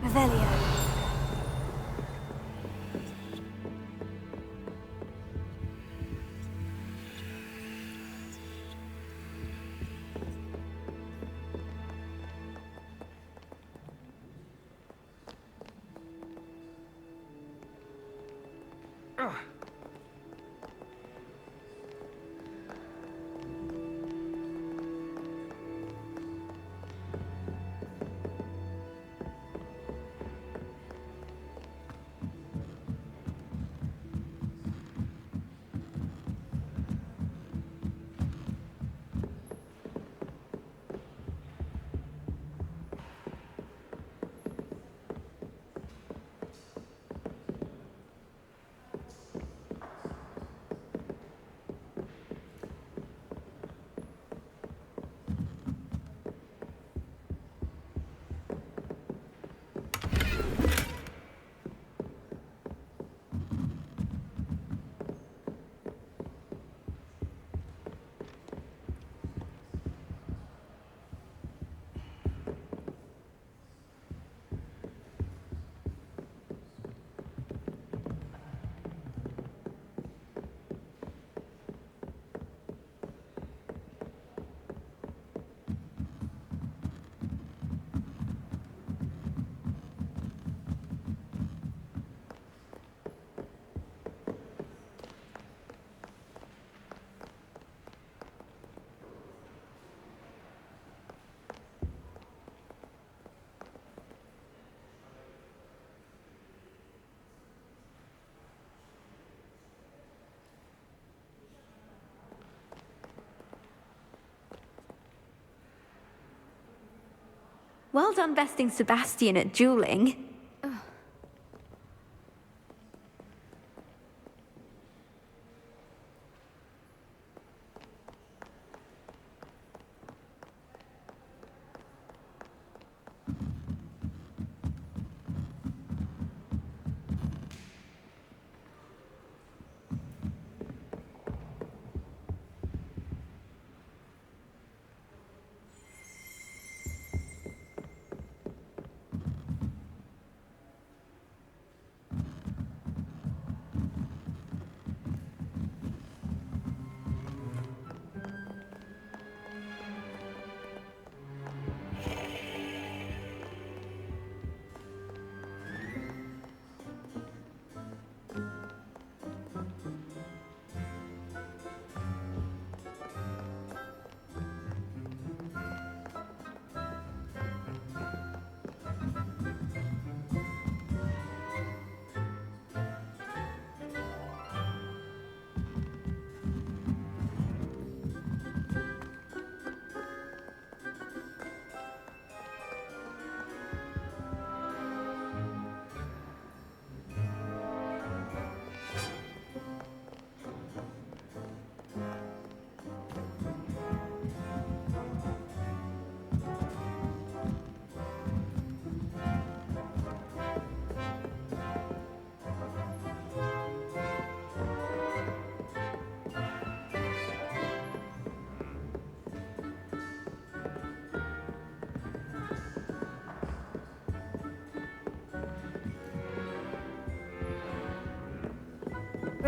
Revelio. Well done besting Sebastian at dueling.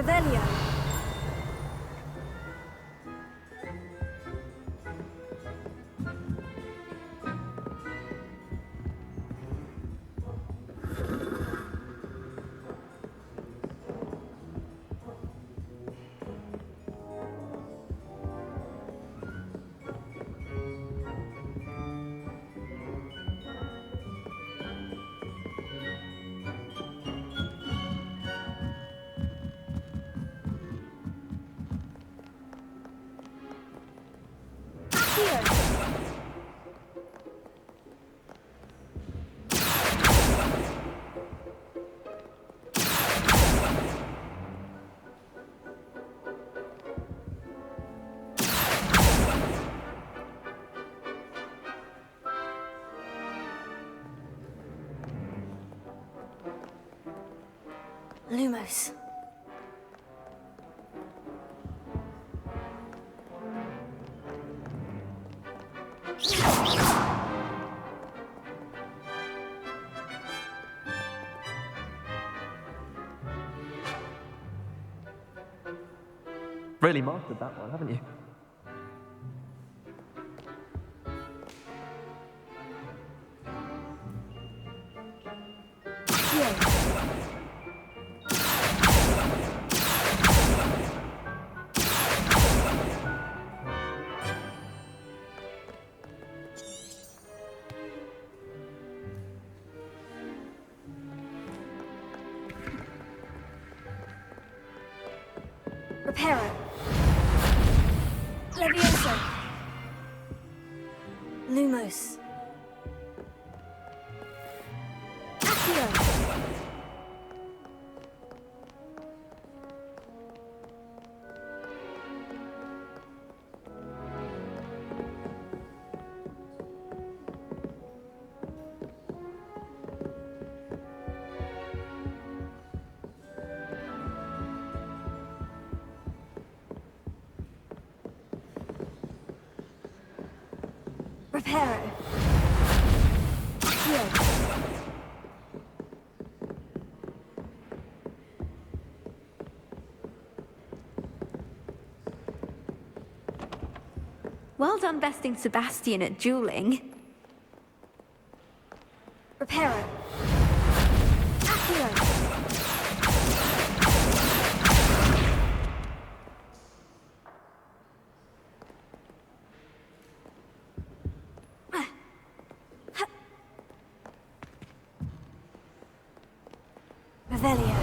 Revelio. Lumos. Really mastered that one, haven't you? Reparo. Levioso. Lumos. Accio. Reparo. Accio. Well done besting Sebastian at dueling. Reparo. Accio. Revelio.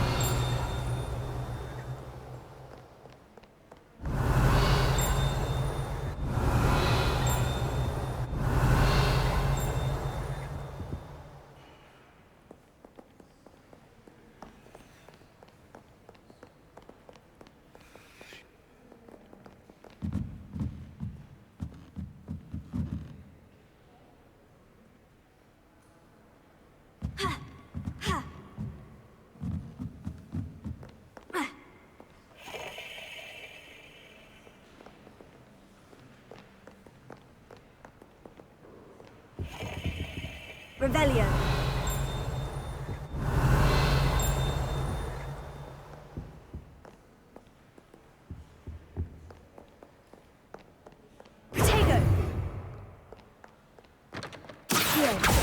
Revelio. Protego. Accio.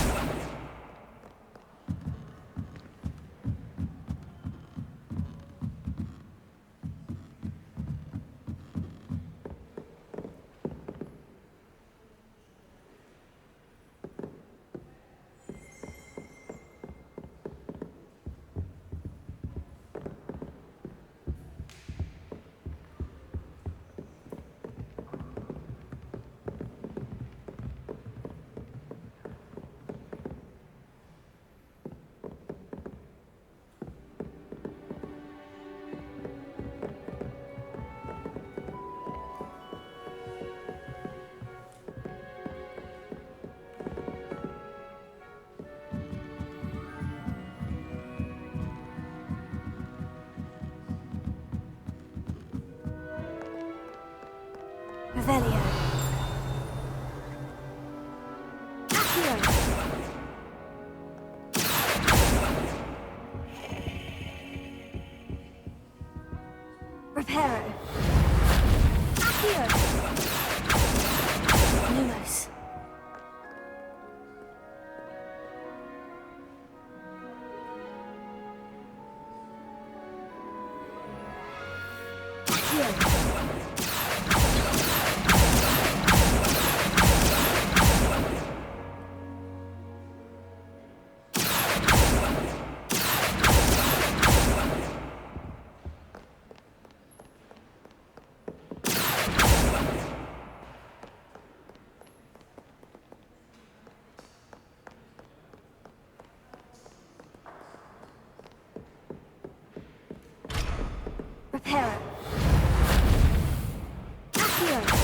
Revelio. Accio. Reparo. Accio. Lumos. Reparo. Accio.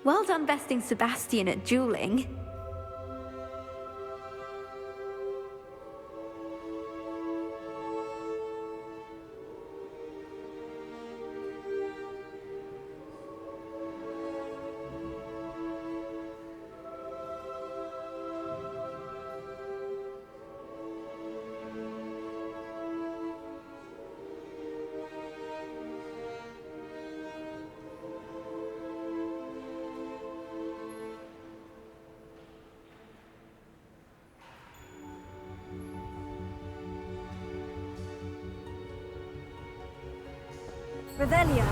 Well done besting Sebastian at dueling. Revelio.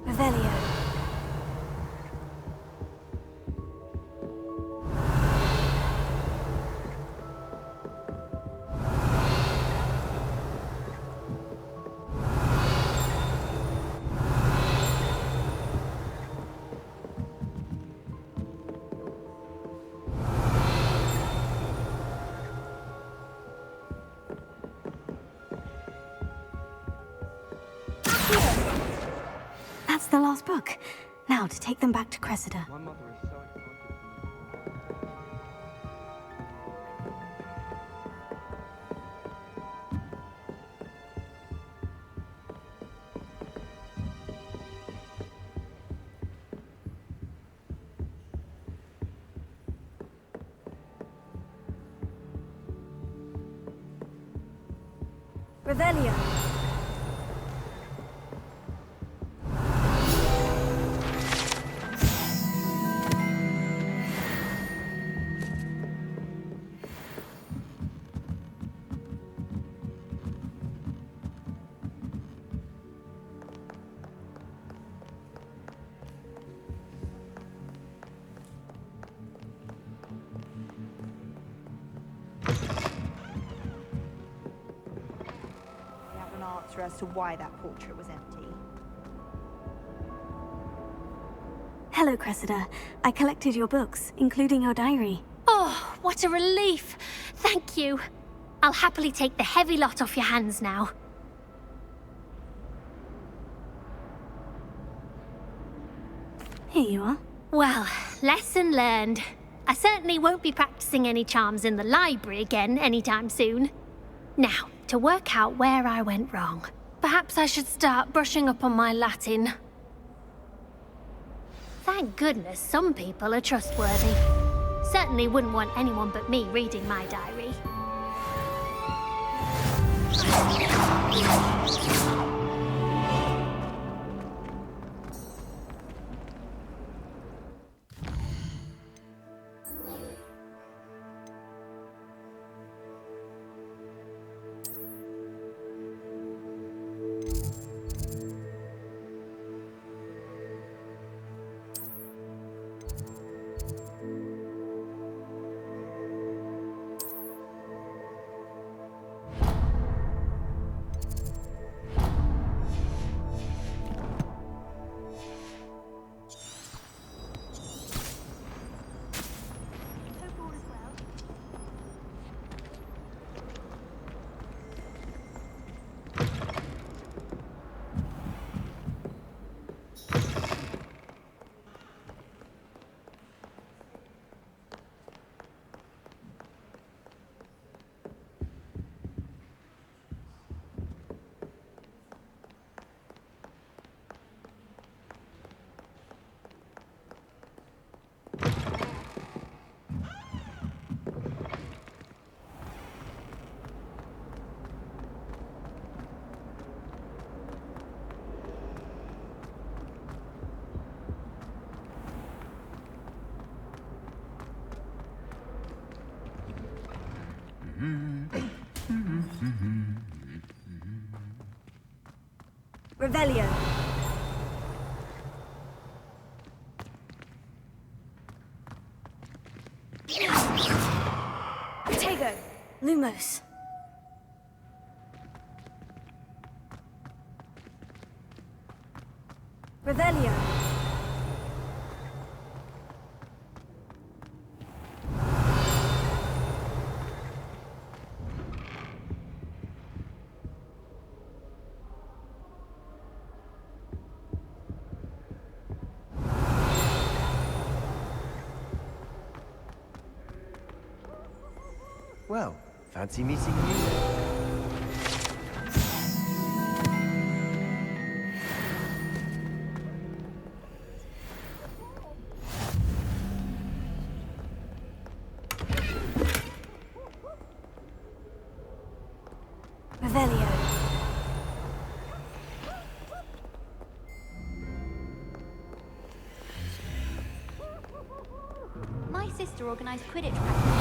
Revelio. That's the last book. Now to take them back to Cressida. Revelio. As to why that portrait was empty. Hello, Cressida. I collected your books, including your diary. Oh, what a relief. Thank you. I'll happily take the heavy lot off your hands now. Here you are. Well, lesson learned. I certainly won't be practicing any charms in the library again anytime soon. Now, to work out where I went wrong. Perhaps I should start brushing up on my Latin. Thank goodness some people are trustworthy. Certainly wouldn't want anyone but me reading my diary. Revelio. Protego. Lumos. Revelio. Well, fancy meeting you. Revelio. My sister organised Quidditch practice.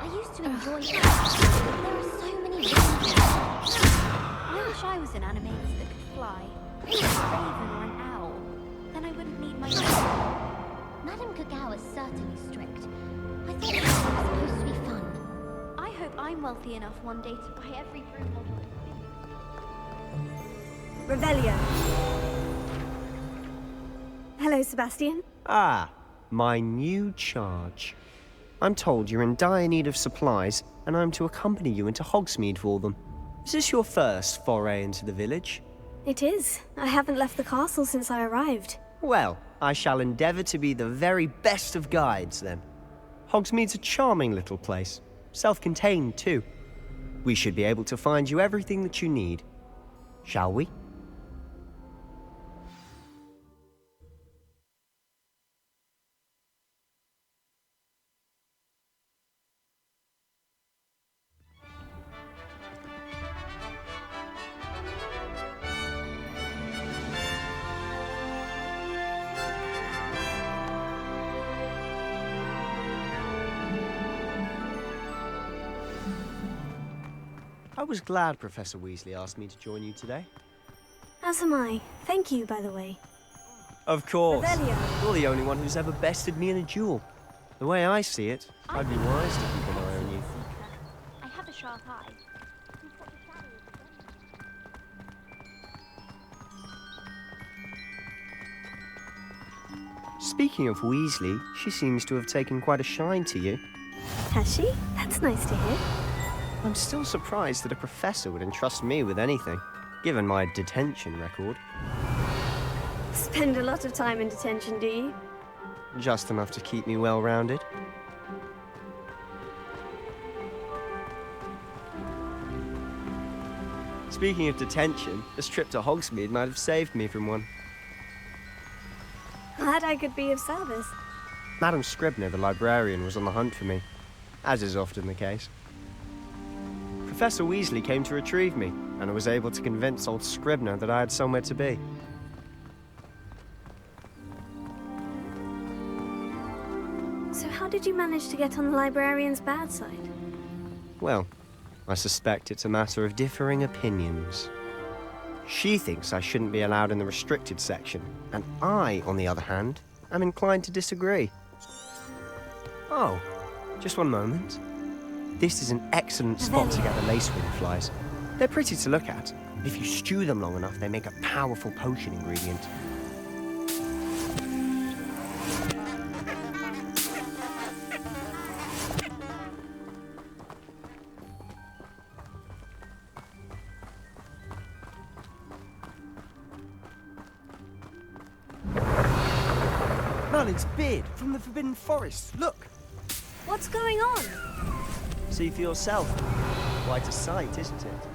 I used to enjoy it. There are so many different I wish I was an animagus that could fly. Maybe a raven or an owl. Then I wouldn't need my own. Madame Cacao is certainly strict. I thought it was supposed to be fun. I hope I'm wealthy enough one day to buy every broom model. Revelio. Hello, Sebastian. Ah, my new charge. I'm told you're in dire need of supplies, and I'm to accompany you into Hogsmeade for them. Is this your first foray into the village? It is. I haven't left the castle since I arrived. Well, I shall endeavour to be the very best of guides, then. Hogsmeade's a charming little place. Self-contained, too. We should be able to find you everything that you need. Shall we? I was glad Professor Weasley asked me to join you today. As am I. Thank you, by the way. Of course. Revelio. You're the only one who's ever bested me in a duel. The way I see it, I'd be wise to keep an eye on you. I have a sharp eye. Speaking of Weasley, she seems to have taken quite a shine to you. Has she? That's nice to hear. I'm still surprised that a professor would entrust me with anything, given my detention record. Spend a lot of time in detention, do you? Just enough to keep me well-rounded. Speaking of detention, this trip to Hogsmeade might have saved me from one. Glad I could be of service. Madam Scribner, the librarian, was on the hunt for me, as is often the case. Professor Weasley came to retrieve me, and I was able to convince old Scribner that I had somewhere to be. So how did you manage to get on the librarian's bad side? Well, I suspect it's a matter of differing opinions. She thinks I shouldn't be allowed in the restricted section, and I, on the other hand, am inclined to disagree. Oh, just one moment. This is an excellent spot to gather lacewing flies. They're pretty to look at. If you stew them long enough, they make a powerful potion ingredient. Merlin's beard from the Forbidden Forest. Look! What's going on? See for yourself. Quite a sight, isn't it?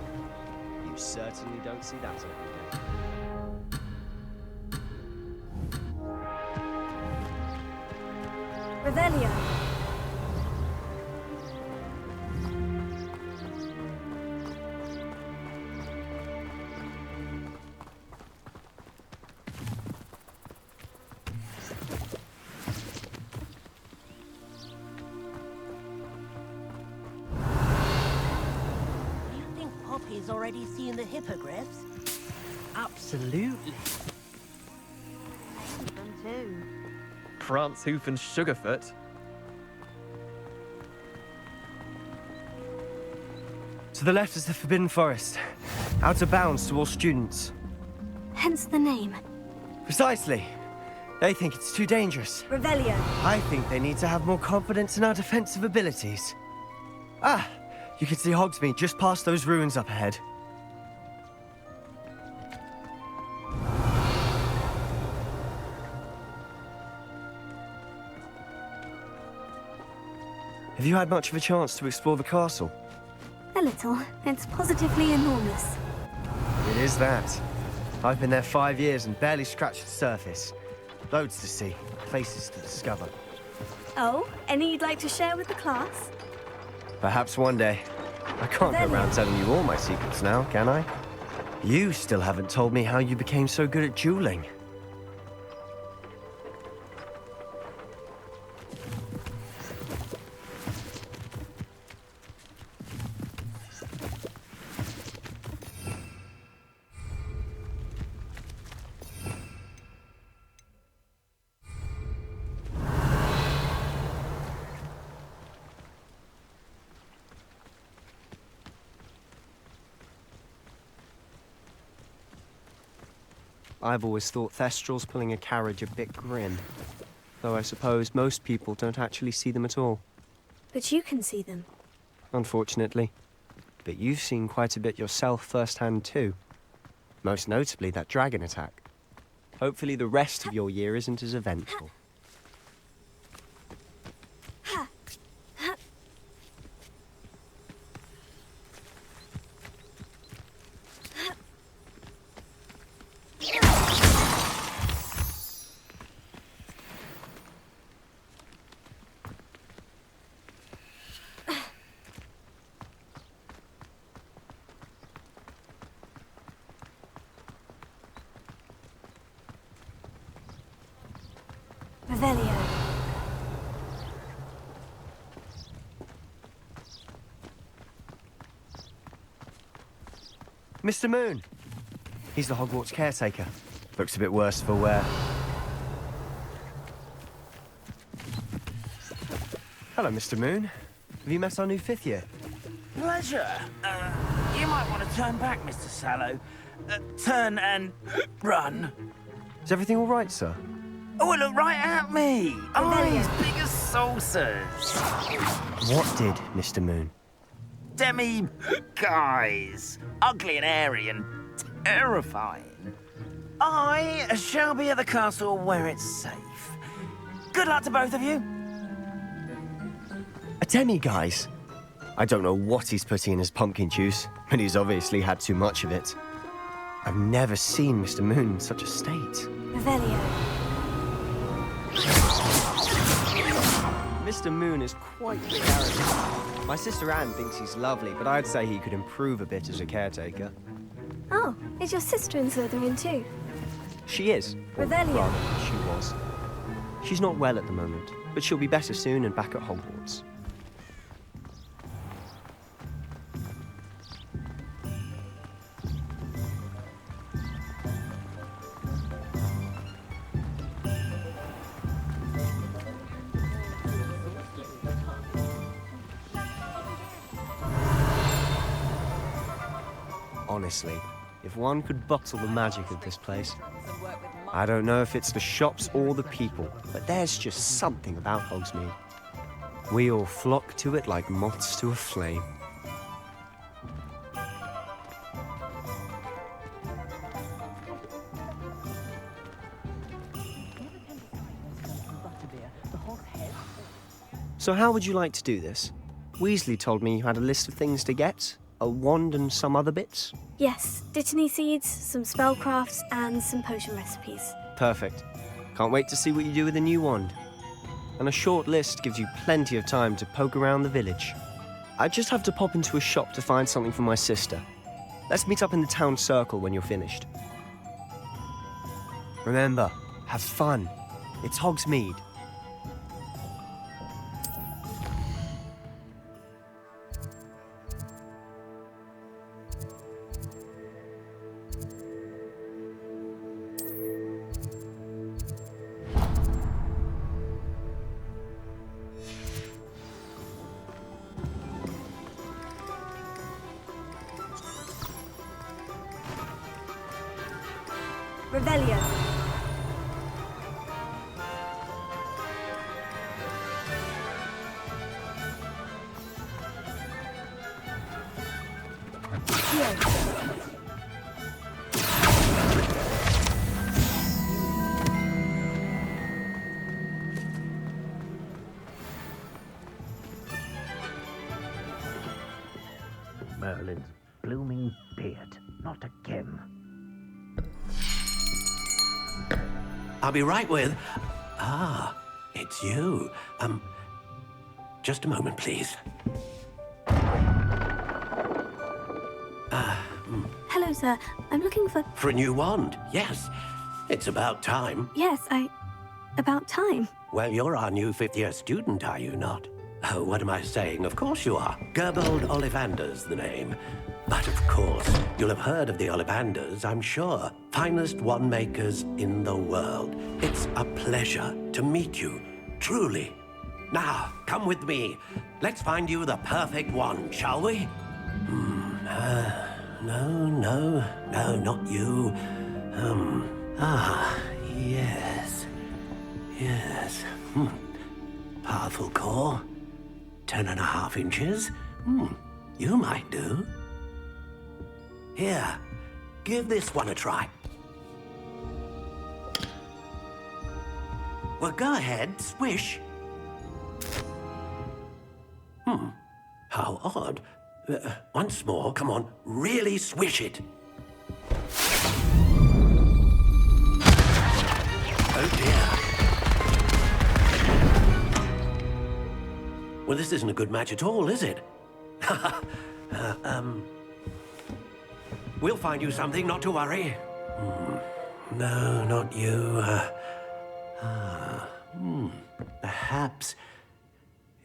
You certainly don't see that every day. Revelio. Poppy's already seen the hippogriffs? Absolutely. Them too. Prance, Hoof, and Sugarfoot. To the left is the Forbidden Forest. Out of bounds to all students. Hence the name. Precisely. They think it's too dangerous. Revelio. I think they need to have more confidence in our defensive abilities. Ah! You can see Hogsmeade just past those ruins up ahead. Have you had much of a chance to explore the castle? A little. It's positively enormous. It is that. I've been there 5 years and barely scratched the surface. Loads to see, places to discover. Oh, any you'd like to share with the class? Perhaps one day. I can't go around telling you all my secrets now, can I? You still haven't told me how you became so good at dueling. I've always thought Thestrals pulling a carriage a bit grim. Though I suppose most people don't actually see them at all. But you can see them. Unfortunately. But you've seen quite a bit yourself firsthand too. Most notably that dragon attack. Hopefully the rest of your year isn't as eventful. Revelio. Mr. Moon. He's the Hogwarts caretaker. Looks a bit worse for wear. Hello, Mr. Moon. Have you met our new 5th year? Pleasure. You might want to turn back, Mr. Sallow. Turn and run. Is everything all right, sir? Oh, look right at me. Eyes big as saucers. What did, Mr. Moon? Guys. Ugly and hairy and terrifying. I shall be at the castle where it's safe. Good luck to both of you. A demi-guise? I don't know what he's putting in his pumpkin juice, but he's obviously had too much of it. I've never seen Mr. Moon in such a state. Revelio. Mr. Moon is quite the character. My sister Anne thinks he's lovely, but I'd say he could improve a bit as a caretaker. Oh, is your sister in Slytherin too? She is. Or Revelio. rather, she was. She's not well at the moment, but she'll be better soon and back at Hogwarts. Honestly, if one could bottle the magic of this place. I don't know if it's the shops or the people, but there's just something about Hogsmeade. We all flock to it like moths to a flame. So how would you like to do this? Weasley told me you had a list of things to get. A wand and some other bits? Yes, Dittany seeds, some spellcrafts, and some potion recipes. Perfect. Can't wait to see what you do with the new wand. And a short list gives you plenty of time to poke around the village. I just have to pop into a shop to find something for my sister. Let's meet up in the town circle when you're finished. Remember, have fun. It's Hogsmeade. Revelio. Merlin's blooming beard, not again. I'll be right with... Ah, it's you. Just a moment, please. Hello, sir. I'm looking for... For a new wand, yes. It's about time. Yes, about time. Well, you're our new 5th-year student, are you not? Oh, what am I saying? Of course you are. Gerbold Ollivander's the name. But of course, you'll have heard of the Ollivanders, I'm sure. Finest wand makers in the world. It's a pleasure to meet you, truly. Now, come with me. Let's find you the perfect wand, shall we? No, not you. Yes. Powerful core. 10.5 inches. You might do. Here, give this one a try. Well, go ahead, swish. How odd. Once more, come on, really swish it. Oh dear. Well, this isn't a good match at all, is it? We'll find you something, not to worry. No, not you. Perhaps...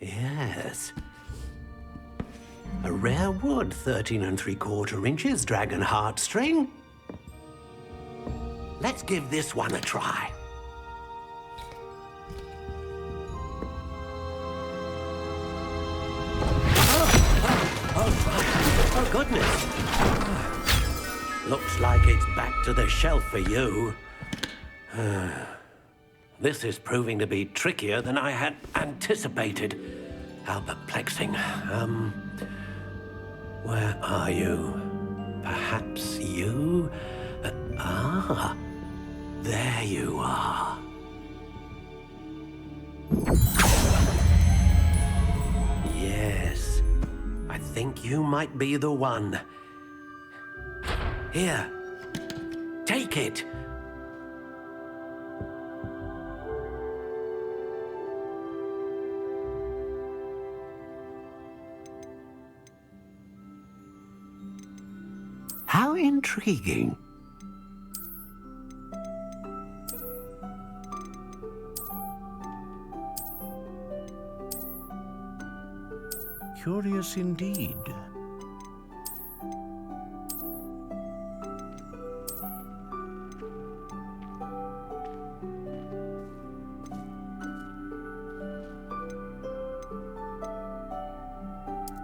Yes. A rare wood, 13 3/4 inches, dragon heartstring. Let's give this one a try. Oh, goodness. Looks like it's back to the shelf for you. This is proving to be trickier than I had anticipated. How perplexing. Where are you? Perhaps you? There you are. Yes, I think you might be the one. Here, take it. How intriguing. Curious indeed.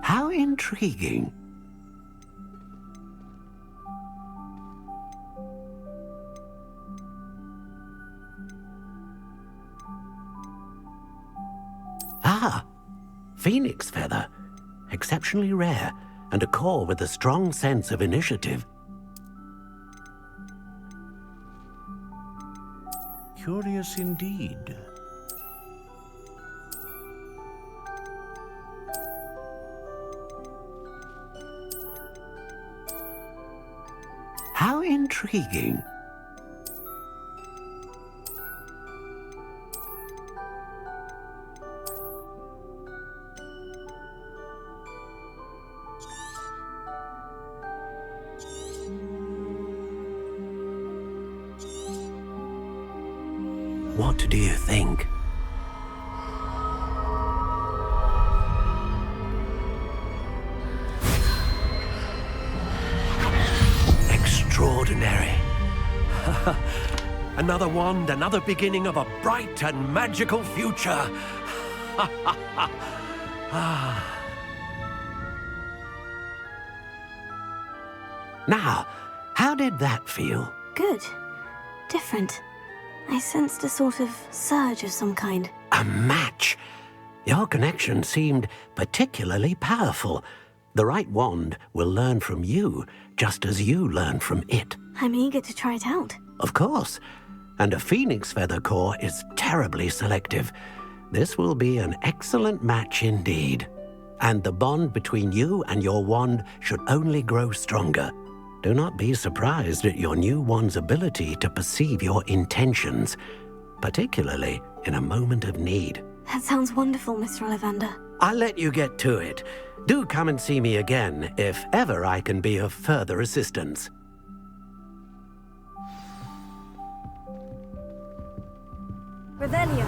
How intriguing. Phoenix feather. Exceptionally rare, and a core with a strong sense of initiative. Curious indeed. How intriguing. What do you think? Extraordinary. Another wand, another beginning of a bright and magical future. Now, how did that feel? Good. Different. I sensed a sort of surge of some kind. A match? Your connection seemed particularly powerful. The right wand will learn from you, just as you learn from it. I'm eager to try it out. Of course. And a phoenix feather core is terribly selective. This will be an excellent match indeed. And the bond between you and your wand should only grow stronger. Do not be surprised at your new wand's ability to perceive your intentions, particularly in a moment of need. That sounds wonderful, Mr. Ollivander. I'll let you get to it. Do come and see me again if ever I can be of further assistance. Revelio.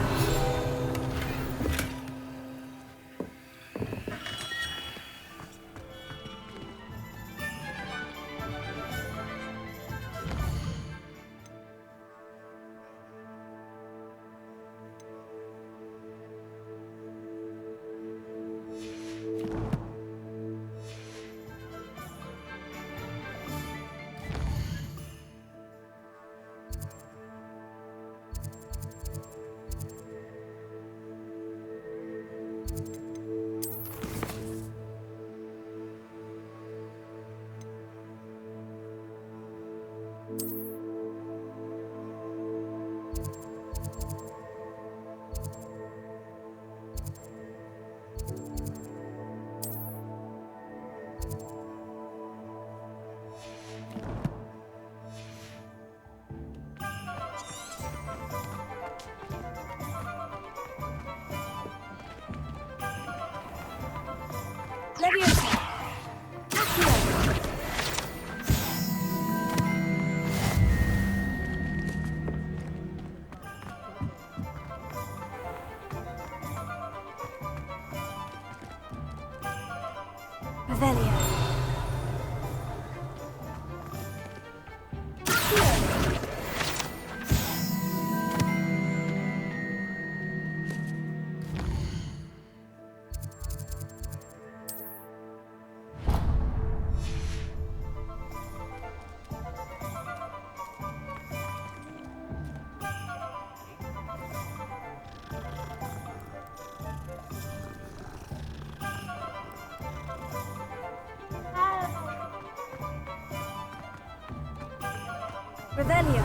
Revelio.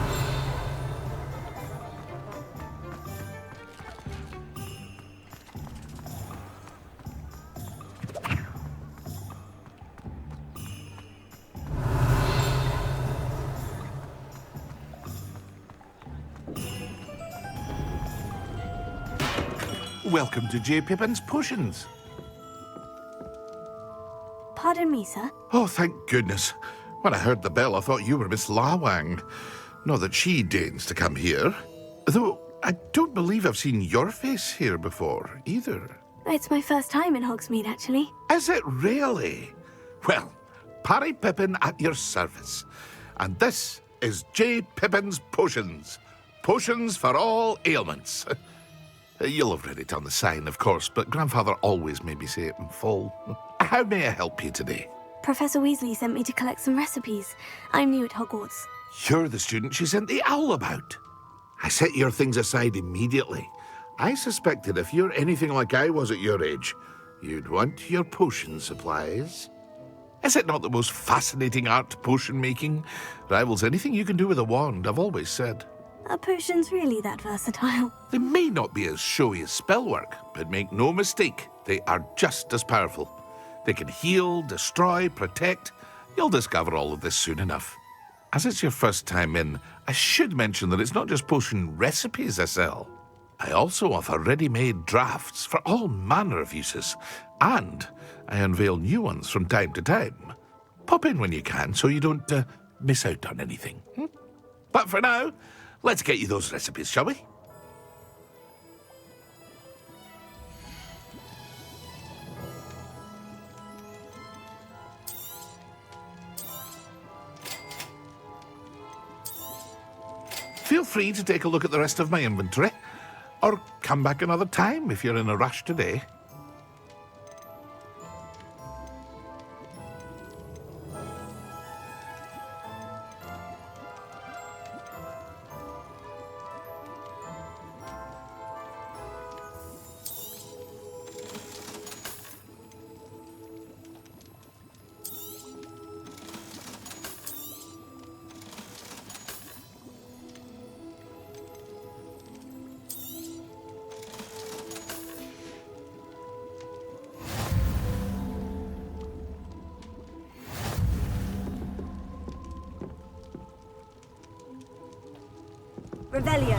Welcome to J. Pippin's Potions. Pardon me, sir. Oh, thank goodness. When I heard the bell, I thought you were Miss Lawang. Not that she deigns to come here. Though, I don't believe I've seen your face here before, either. It's my first time in Hogsmeade, actually. Is it really? Well, Parry Pippin at your service. And this is J. Pippin's Potions. Potions for all ailments. You'll have read it on the sign, of course, but Grandfather always made me say it in full. How may I help you today? Professor Weasley sent me to collect some recipes. I'm new at Hogwarts. You're the student she sent the owl about. I set your things aside immediately. I suspected if you're anything like I was at your age, you'd want your potion supplies. Is it not the most fascinating art, potion making? Rivals anything you can do with a wand, I've always said. Are potions really that versatile? They may not be as showy as spellwork, but make no mistake, they are just as powerful. They can heal, destroy, protect. You'll discover all of this soon enough. As it's your first time in, I should mention that it's not just potion recipes I sell. I also offer ready-made drafts for all manner of uses, and I unveil new ones from time to time. Pop in when you can so you don't miss out on anything. But for now, let's get you those recipes, shall we? Feel free to take a look at the rest of my inventory, or come back another time if you're in a rush today. Revelio.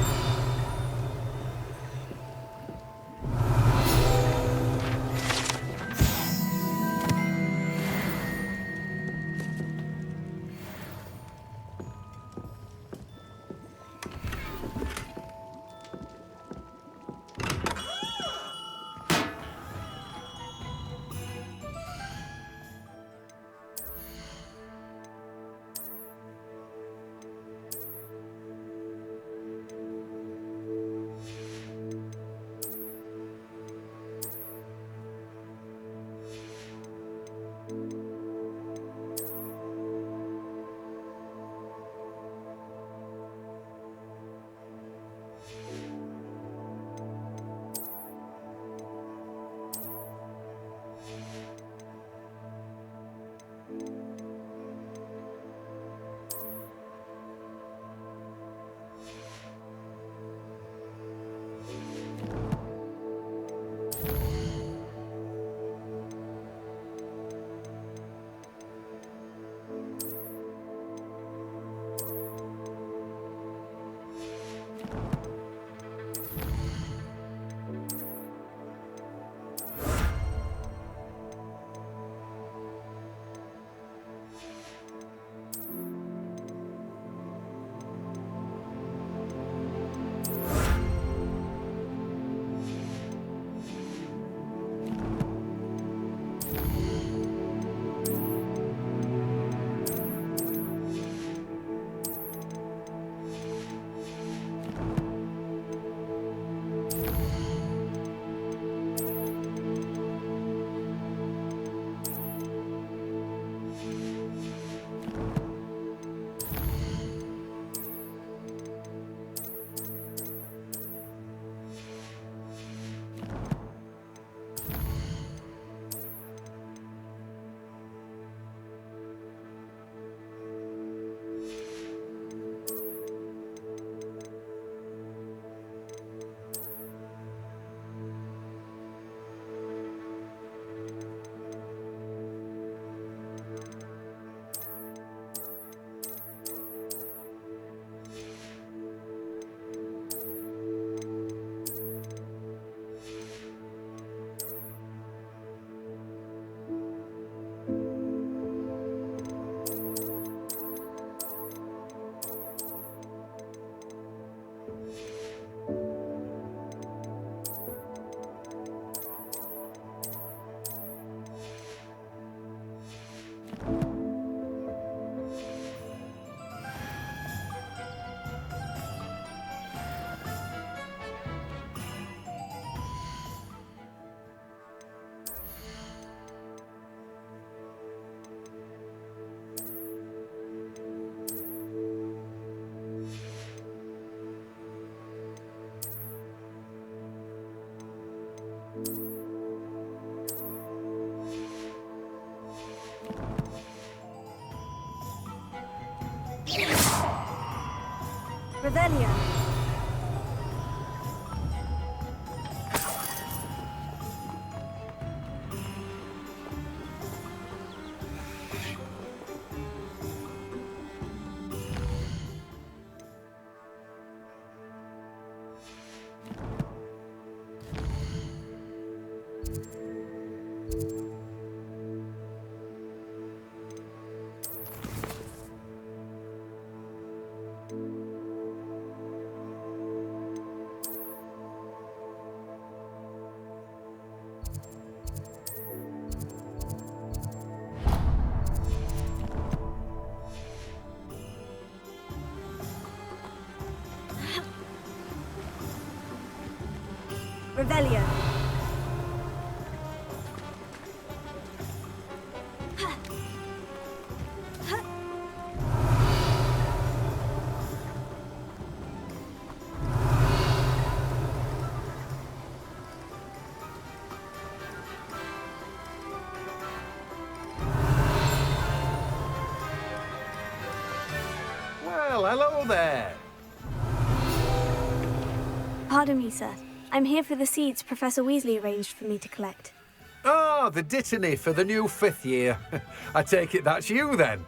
Revelio. Revelio. Well, hello there. Pardon me, sir. I'm here for the seeds Professor Weasley arranged for me to collect. Ah, the dittany for the new 5th year. I take it that's you, then.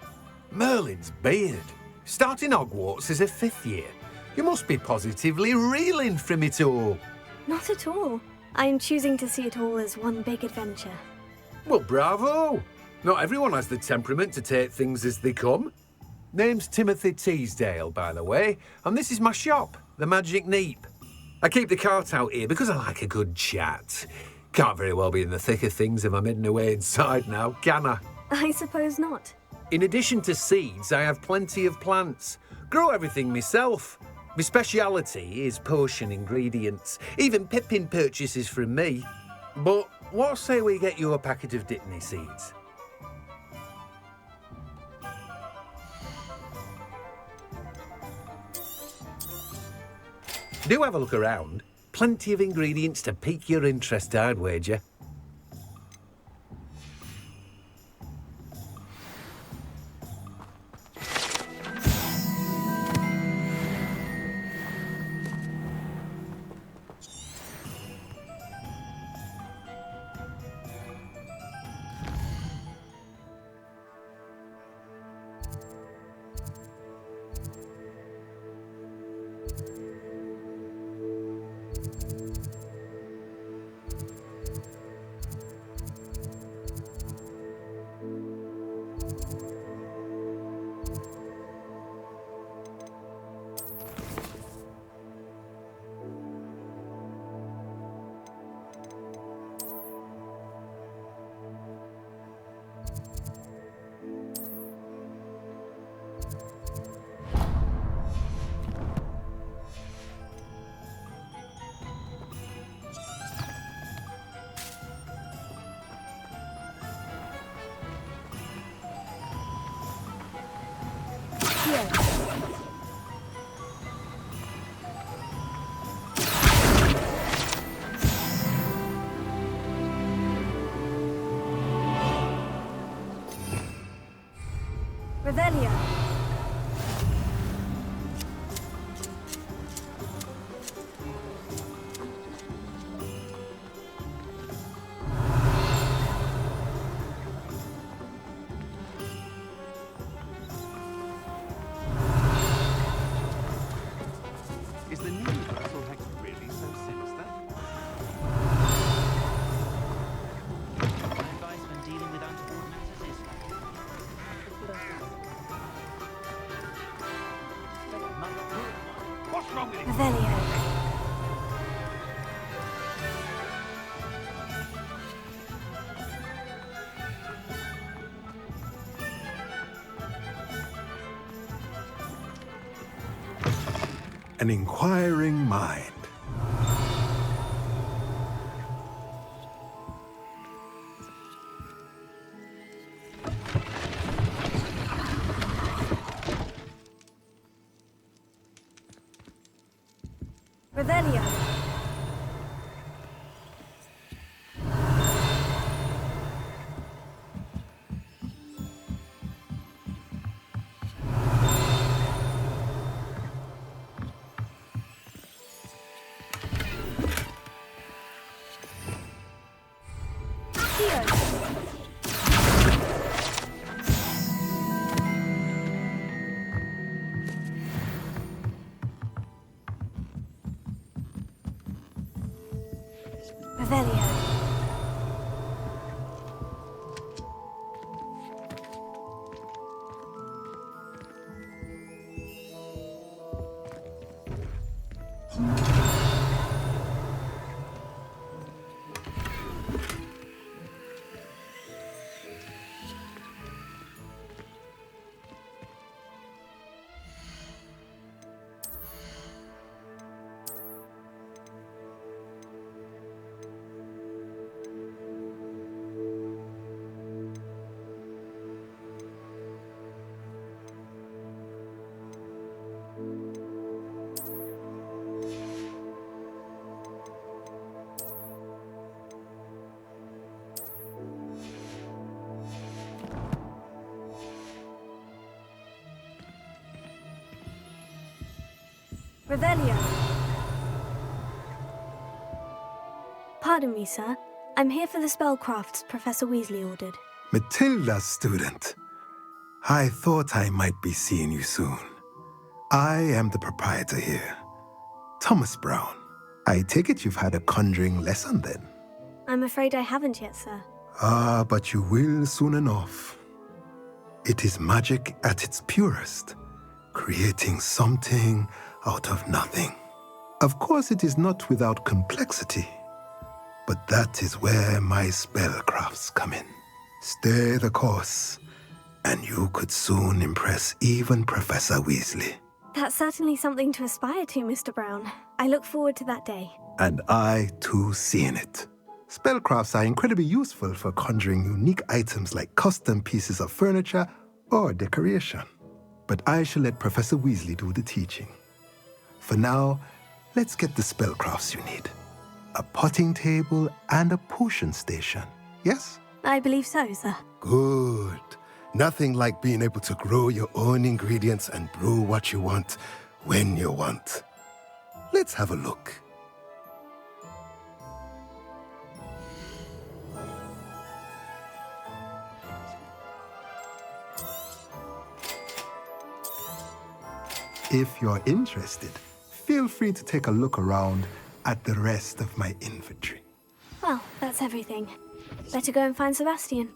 Merlin's beard. Starting Hogwarts as a 5th year. You must be positively reeling from it all. Not at all. I'm choosing to see it all as one big adventure. Well, bravo. Not everyone has the temperament to take things as they come. Name's Timothy Teasdale, by the way, and this is my shop, the Magic Neep. I keep the cart out here because I like a good chat. Can't very well be in the thick of things if I'm hidden away inside now, can I? I suppose not. In addition to seeds, I have plenty of plants. Grow everything myself. My speciality is potion ingredients. Even Pippin purchases from me. But what say we get you a packet of dittany seeds? Do have a look around. Plenty of ingredients to pique your interest, I'd wager. Revelio. Is the universal hex really so sinister? My advice when dealing with untoward matters is what's wrong with it? Revelio. An inquiring mind. Revelio. Revelio. Revelio. Pardon me, sir. I'm here for the spellcrafts Professor Weasley ordered. Matilda, student. I thought I might be seeing you soon. I am the proprietor here, Thomas Brown. I take it you've had a conjuring lesson then? I'm afraid I haven't yet, sir. Ah, but you will soon enough. It is magic at its purest, creating something out of nothing. Of course, it is not without complexity, but that is where my spellcrafts come in. Stay the course, and you could soon impress even Professor Weasley. That's certainly something to aspire to, Mr. Brown. I look forward to that day. And I, too, seeing it. Spellcrafts are incredibly useful for conjuring unique items like custom pieces of furniture or decoration. But I shall let Professor Weasley do the teaching. For now, let's get the spellcrafts you need. A potting table and a potion station, yes? I believe so, sir. Good. Nothing like being able to grow your own ingredients and brew what you want when you want. Let's have a look. If you're interested, feel free to take a look around at the rest of my inventory. Well, that's everything. Better go and find Sebastian.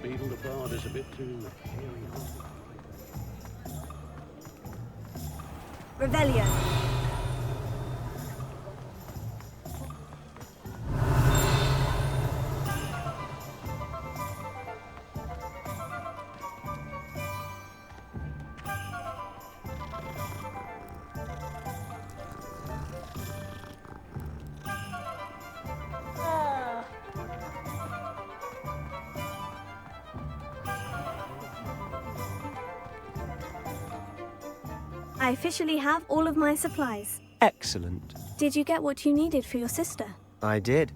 Beetle the Bard is a bit too Revelio. I officially have all of my supplies. Excellent. Did you get what you needed for your sister? I did.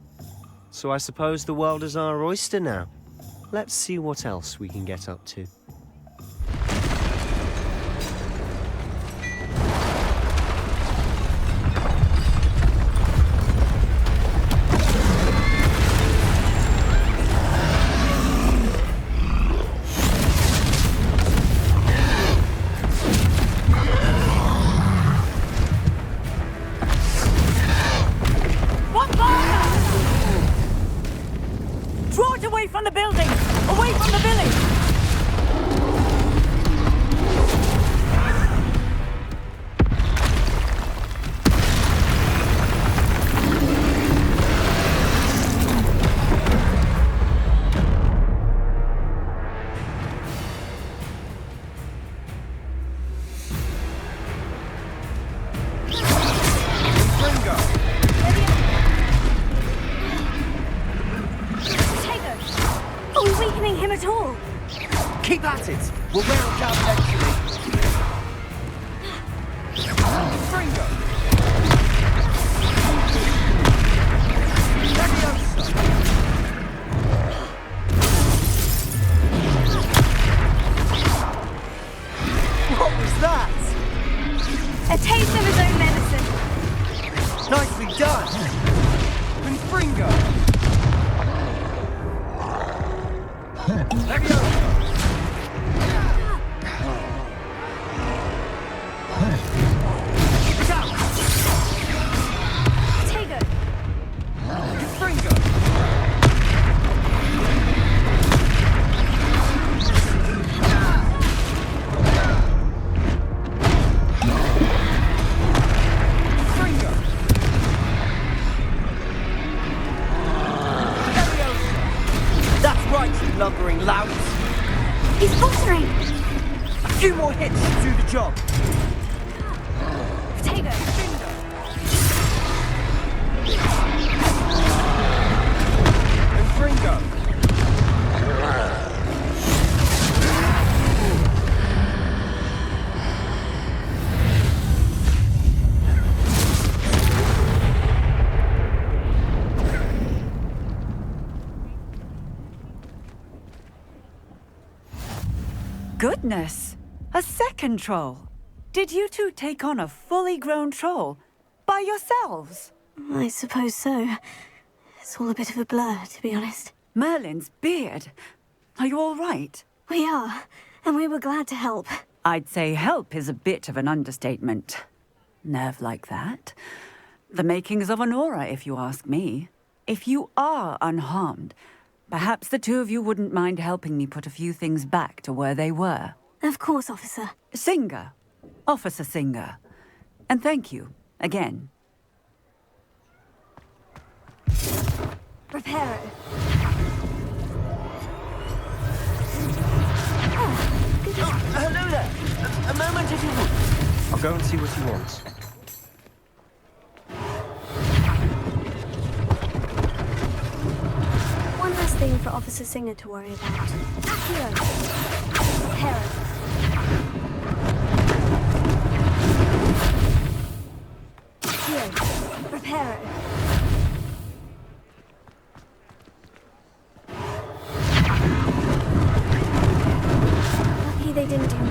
So I suppose the world is our oyster now. Let's see what else we can get up to. Draw it away from the building! Away from the village! Are we weakening him at all? Keep at it! We'll wear it down eventually. What was that? A taste of his own medicine. Nicely done! Confringo! Lumbering louts. He's faltering! A few more hits to do the job. Potato! And Ringo. Goodness! A second troll! Did you two take on a fully grown troll? By yourselves? I suppose so. It's all a bit of a blur, to be honest. Merlin's beard. Are you all right? We are, and we were glad to help. I'd say help is a bit of an understatement. Nerve like that. The makings of an aura, if you ask me. If you are unharmed, perhaps the two of you wouldn't mind helping me put a few things back to where they were. Of course, officer. Singer. Officer Singer. And thank you, again. Reparo. Hello there. A moment if you would. I'll go and see what he wants. One last thing for Officer Singer to worry about. Accio. Reparo. Accio. Reparo. Lucky they didn't do more.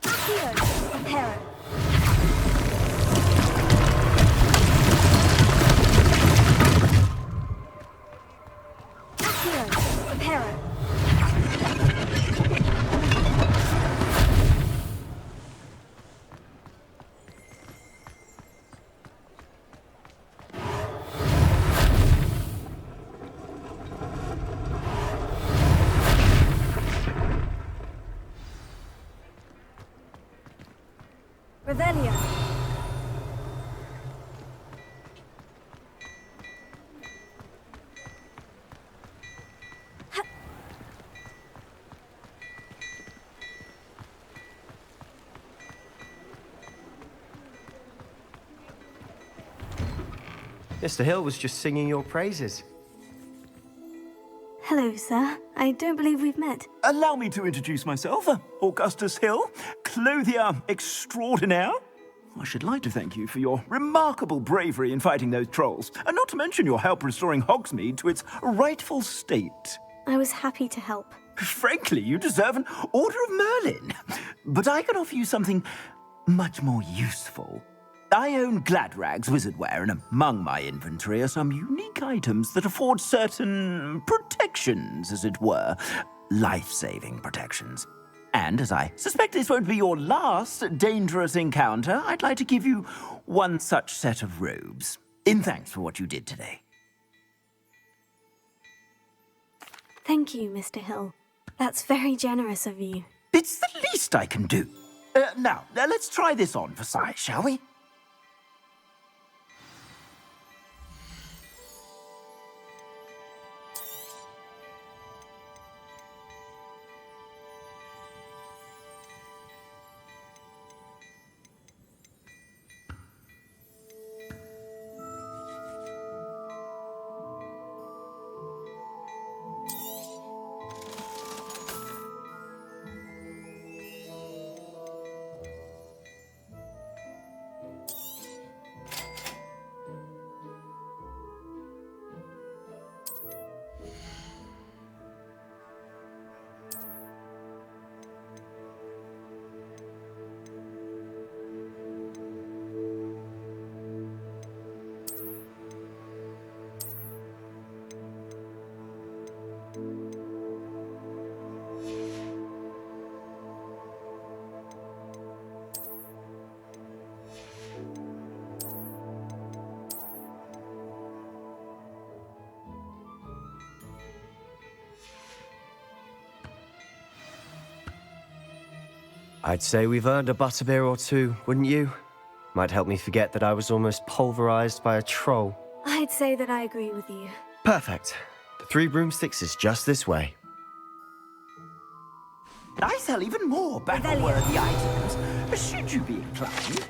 Accio. Reparo. Revelio. Mr. Hill was just singing your praises. Hello, sir. I don't believe we've met. Allow me to introduce myself, Augustus Hill, clothier extraordinaire. I should like to thank you for your remarkable bravery in fighting those trolls, and not to mention your help restoring Hogsmeade to its rightful state. I was happy to help. Frankly, you deserve an Order of Merlin. But I can offer you something much more useful. I own Gladrag's wizardware, and among my inventory are some unique items that afford certain protections, as it were. Life-saving protections. And as I suspect this won't be your last dangerous encounter, I'd like to give you one such set of robes, in thanks for what you did today. Thank you, Mr. Hill. That's very generous of you. It's the least I can do. Now, let's try this on for size, shall we? I'd say we've earned a butterbeer or two, wouldn't you? Might help me forget that I was almost pulverized by a troll. I'd say that I agree with you. Perfect. The Three Broomsticks is just this way. I sell even more battle-worthy items. Should you be inclined?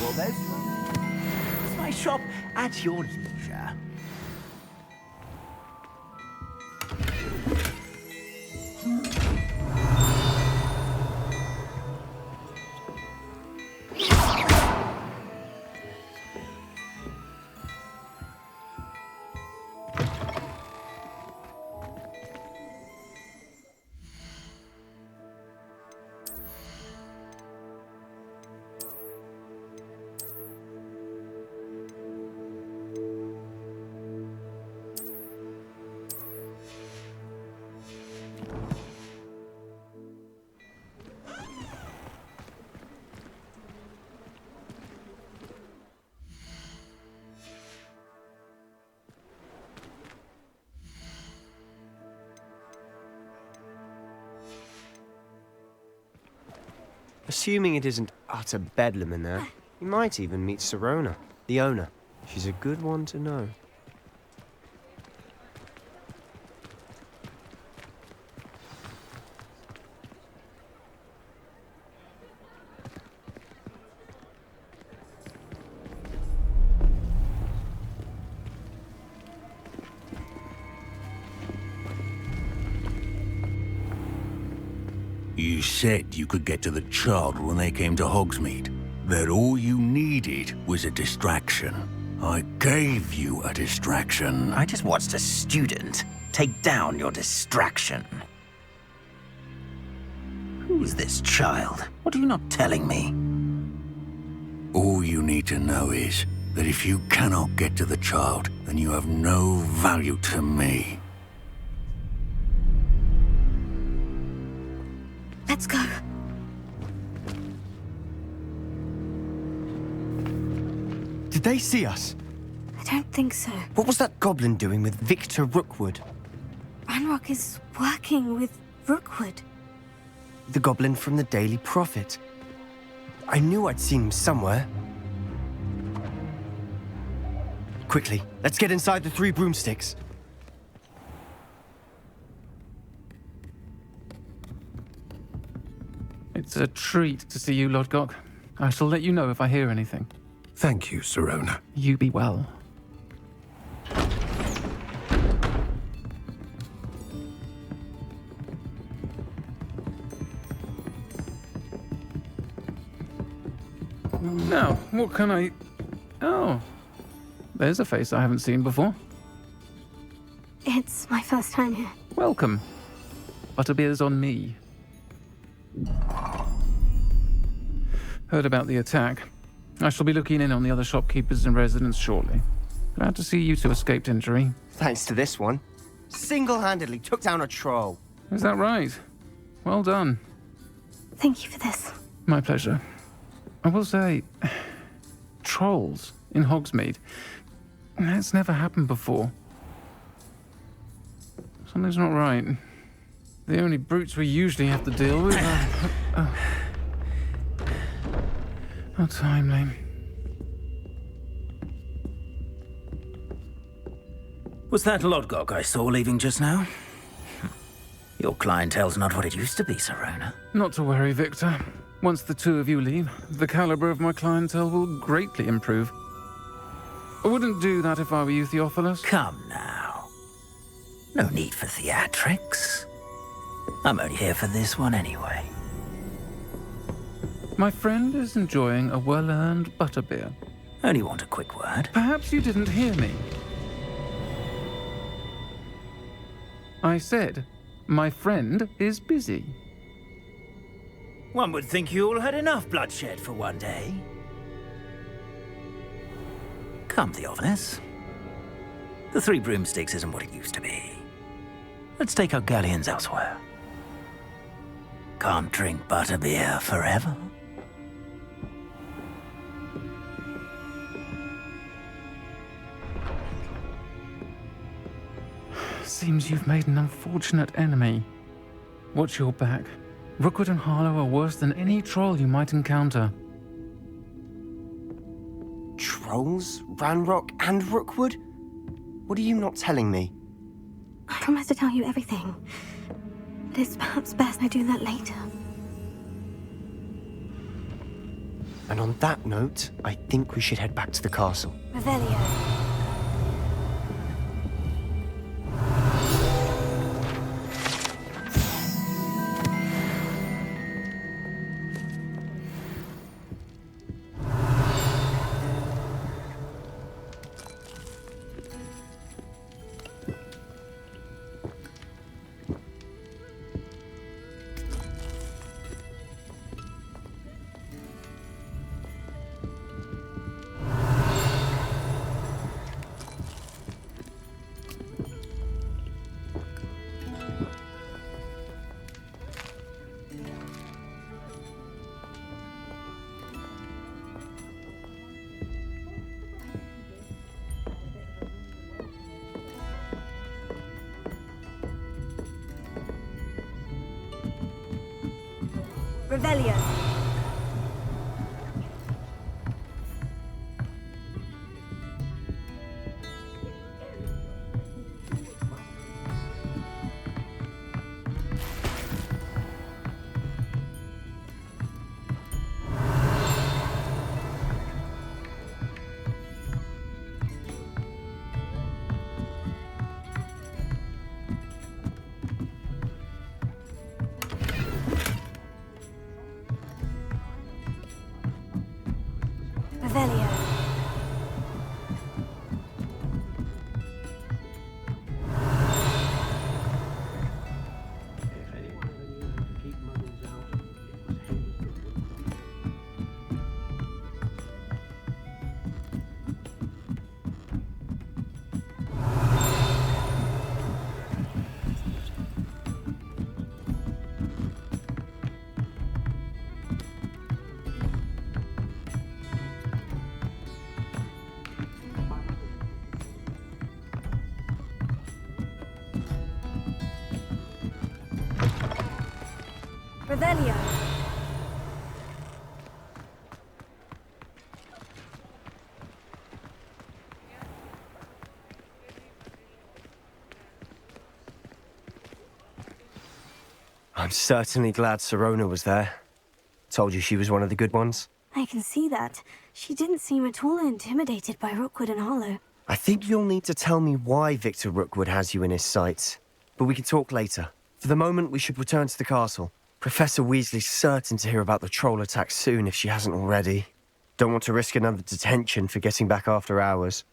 Well, there's my shop at your leisure. Assuming it isn't utter bedlam in there, you might even meet Sirona, the owner. She's a good one to know. You said you could get to the child when they came to Hogsmeade. That all you needed was a distraction. I gave you a distraction. I just watched a student take down your distraction. Who's this child? What are you not telling me? All you need to know is that if you cannot get to the child, then you have no value to me. Let's go. Did they see us? I don't think so. What was that goblin doing with Victor Rookwood? Ranrock is working with Rookwood. The goblin from the Daily Prophet. I knew I'd seen him somewhere. Quickly, let's get inside the Three Broomsticks. It's a treat to see you, Lodgok. I shall let you know if I hear anything. Thank you, Sirona. You be well. Now, what can I... Oh, there's a face I haven't seen before. It's my first time here. Welcome. Butterbeer's on me. Heard about the attack. I shall be looking in on the other shopkeepers and residents shortly. Glad to see you two escaped injury. Thanks to this one. Single-handedly took down a troll. Is that right? Well done. Thank you for this. My pleasure. I will say, trolls in Hogsmeade. That's never happened before. Something's not right. The only brutes we usually have to deal with are... How timely. Was that Lodgok I saw leaving just now? Your clientele's not what it used to be, Sirona. Not to worry, Victor. Once the two of you leave, the caliber of my clientele will greatly improve. I wouldn't do that if I were you, Theophilus. Come now. No need for theatrics. I'm only here for this one anyway. My friend is enjoying a well-earned butterbeer. Only want a quick word. Perhaps you didn't hear me. I said, my friend is busy. One would think you all had enough bloodshed for one day. Come, Theophilus. The Three Broomsticks isn't what it used to be. Let's take our galleons elsewhere. Can't drink butterbeer forever. Seems you've made an unfortunate enemy. Watch your back. Rookwood and Harlow are worse than any troll you might encounter. Trolls? Ranrock and Rookwood? What are you not telling me? I promised to tell you everything. But it's perhaps best I do that later. And on that note, I think we should head back to the castle. Revelio. Revelio. Revelio. Revelio. I'm certainly glad Sirona was there. Told you she was one of the good ones. I can see that. She didn't seem at all intimidated by Rookwood and Harlow. I think you'll need to tell me why Victor Rookwood has you in his sights. But we can talk later. For the moment, we should return to the castle. Professor Weasley's certain to hear about the troll attack soon if she hasn't already. Don't want to risk another detention for getting back after hours.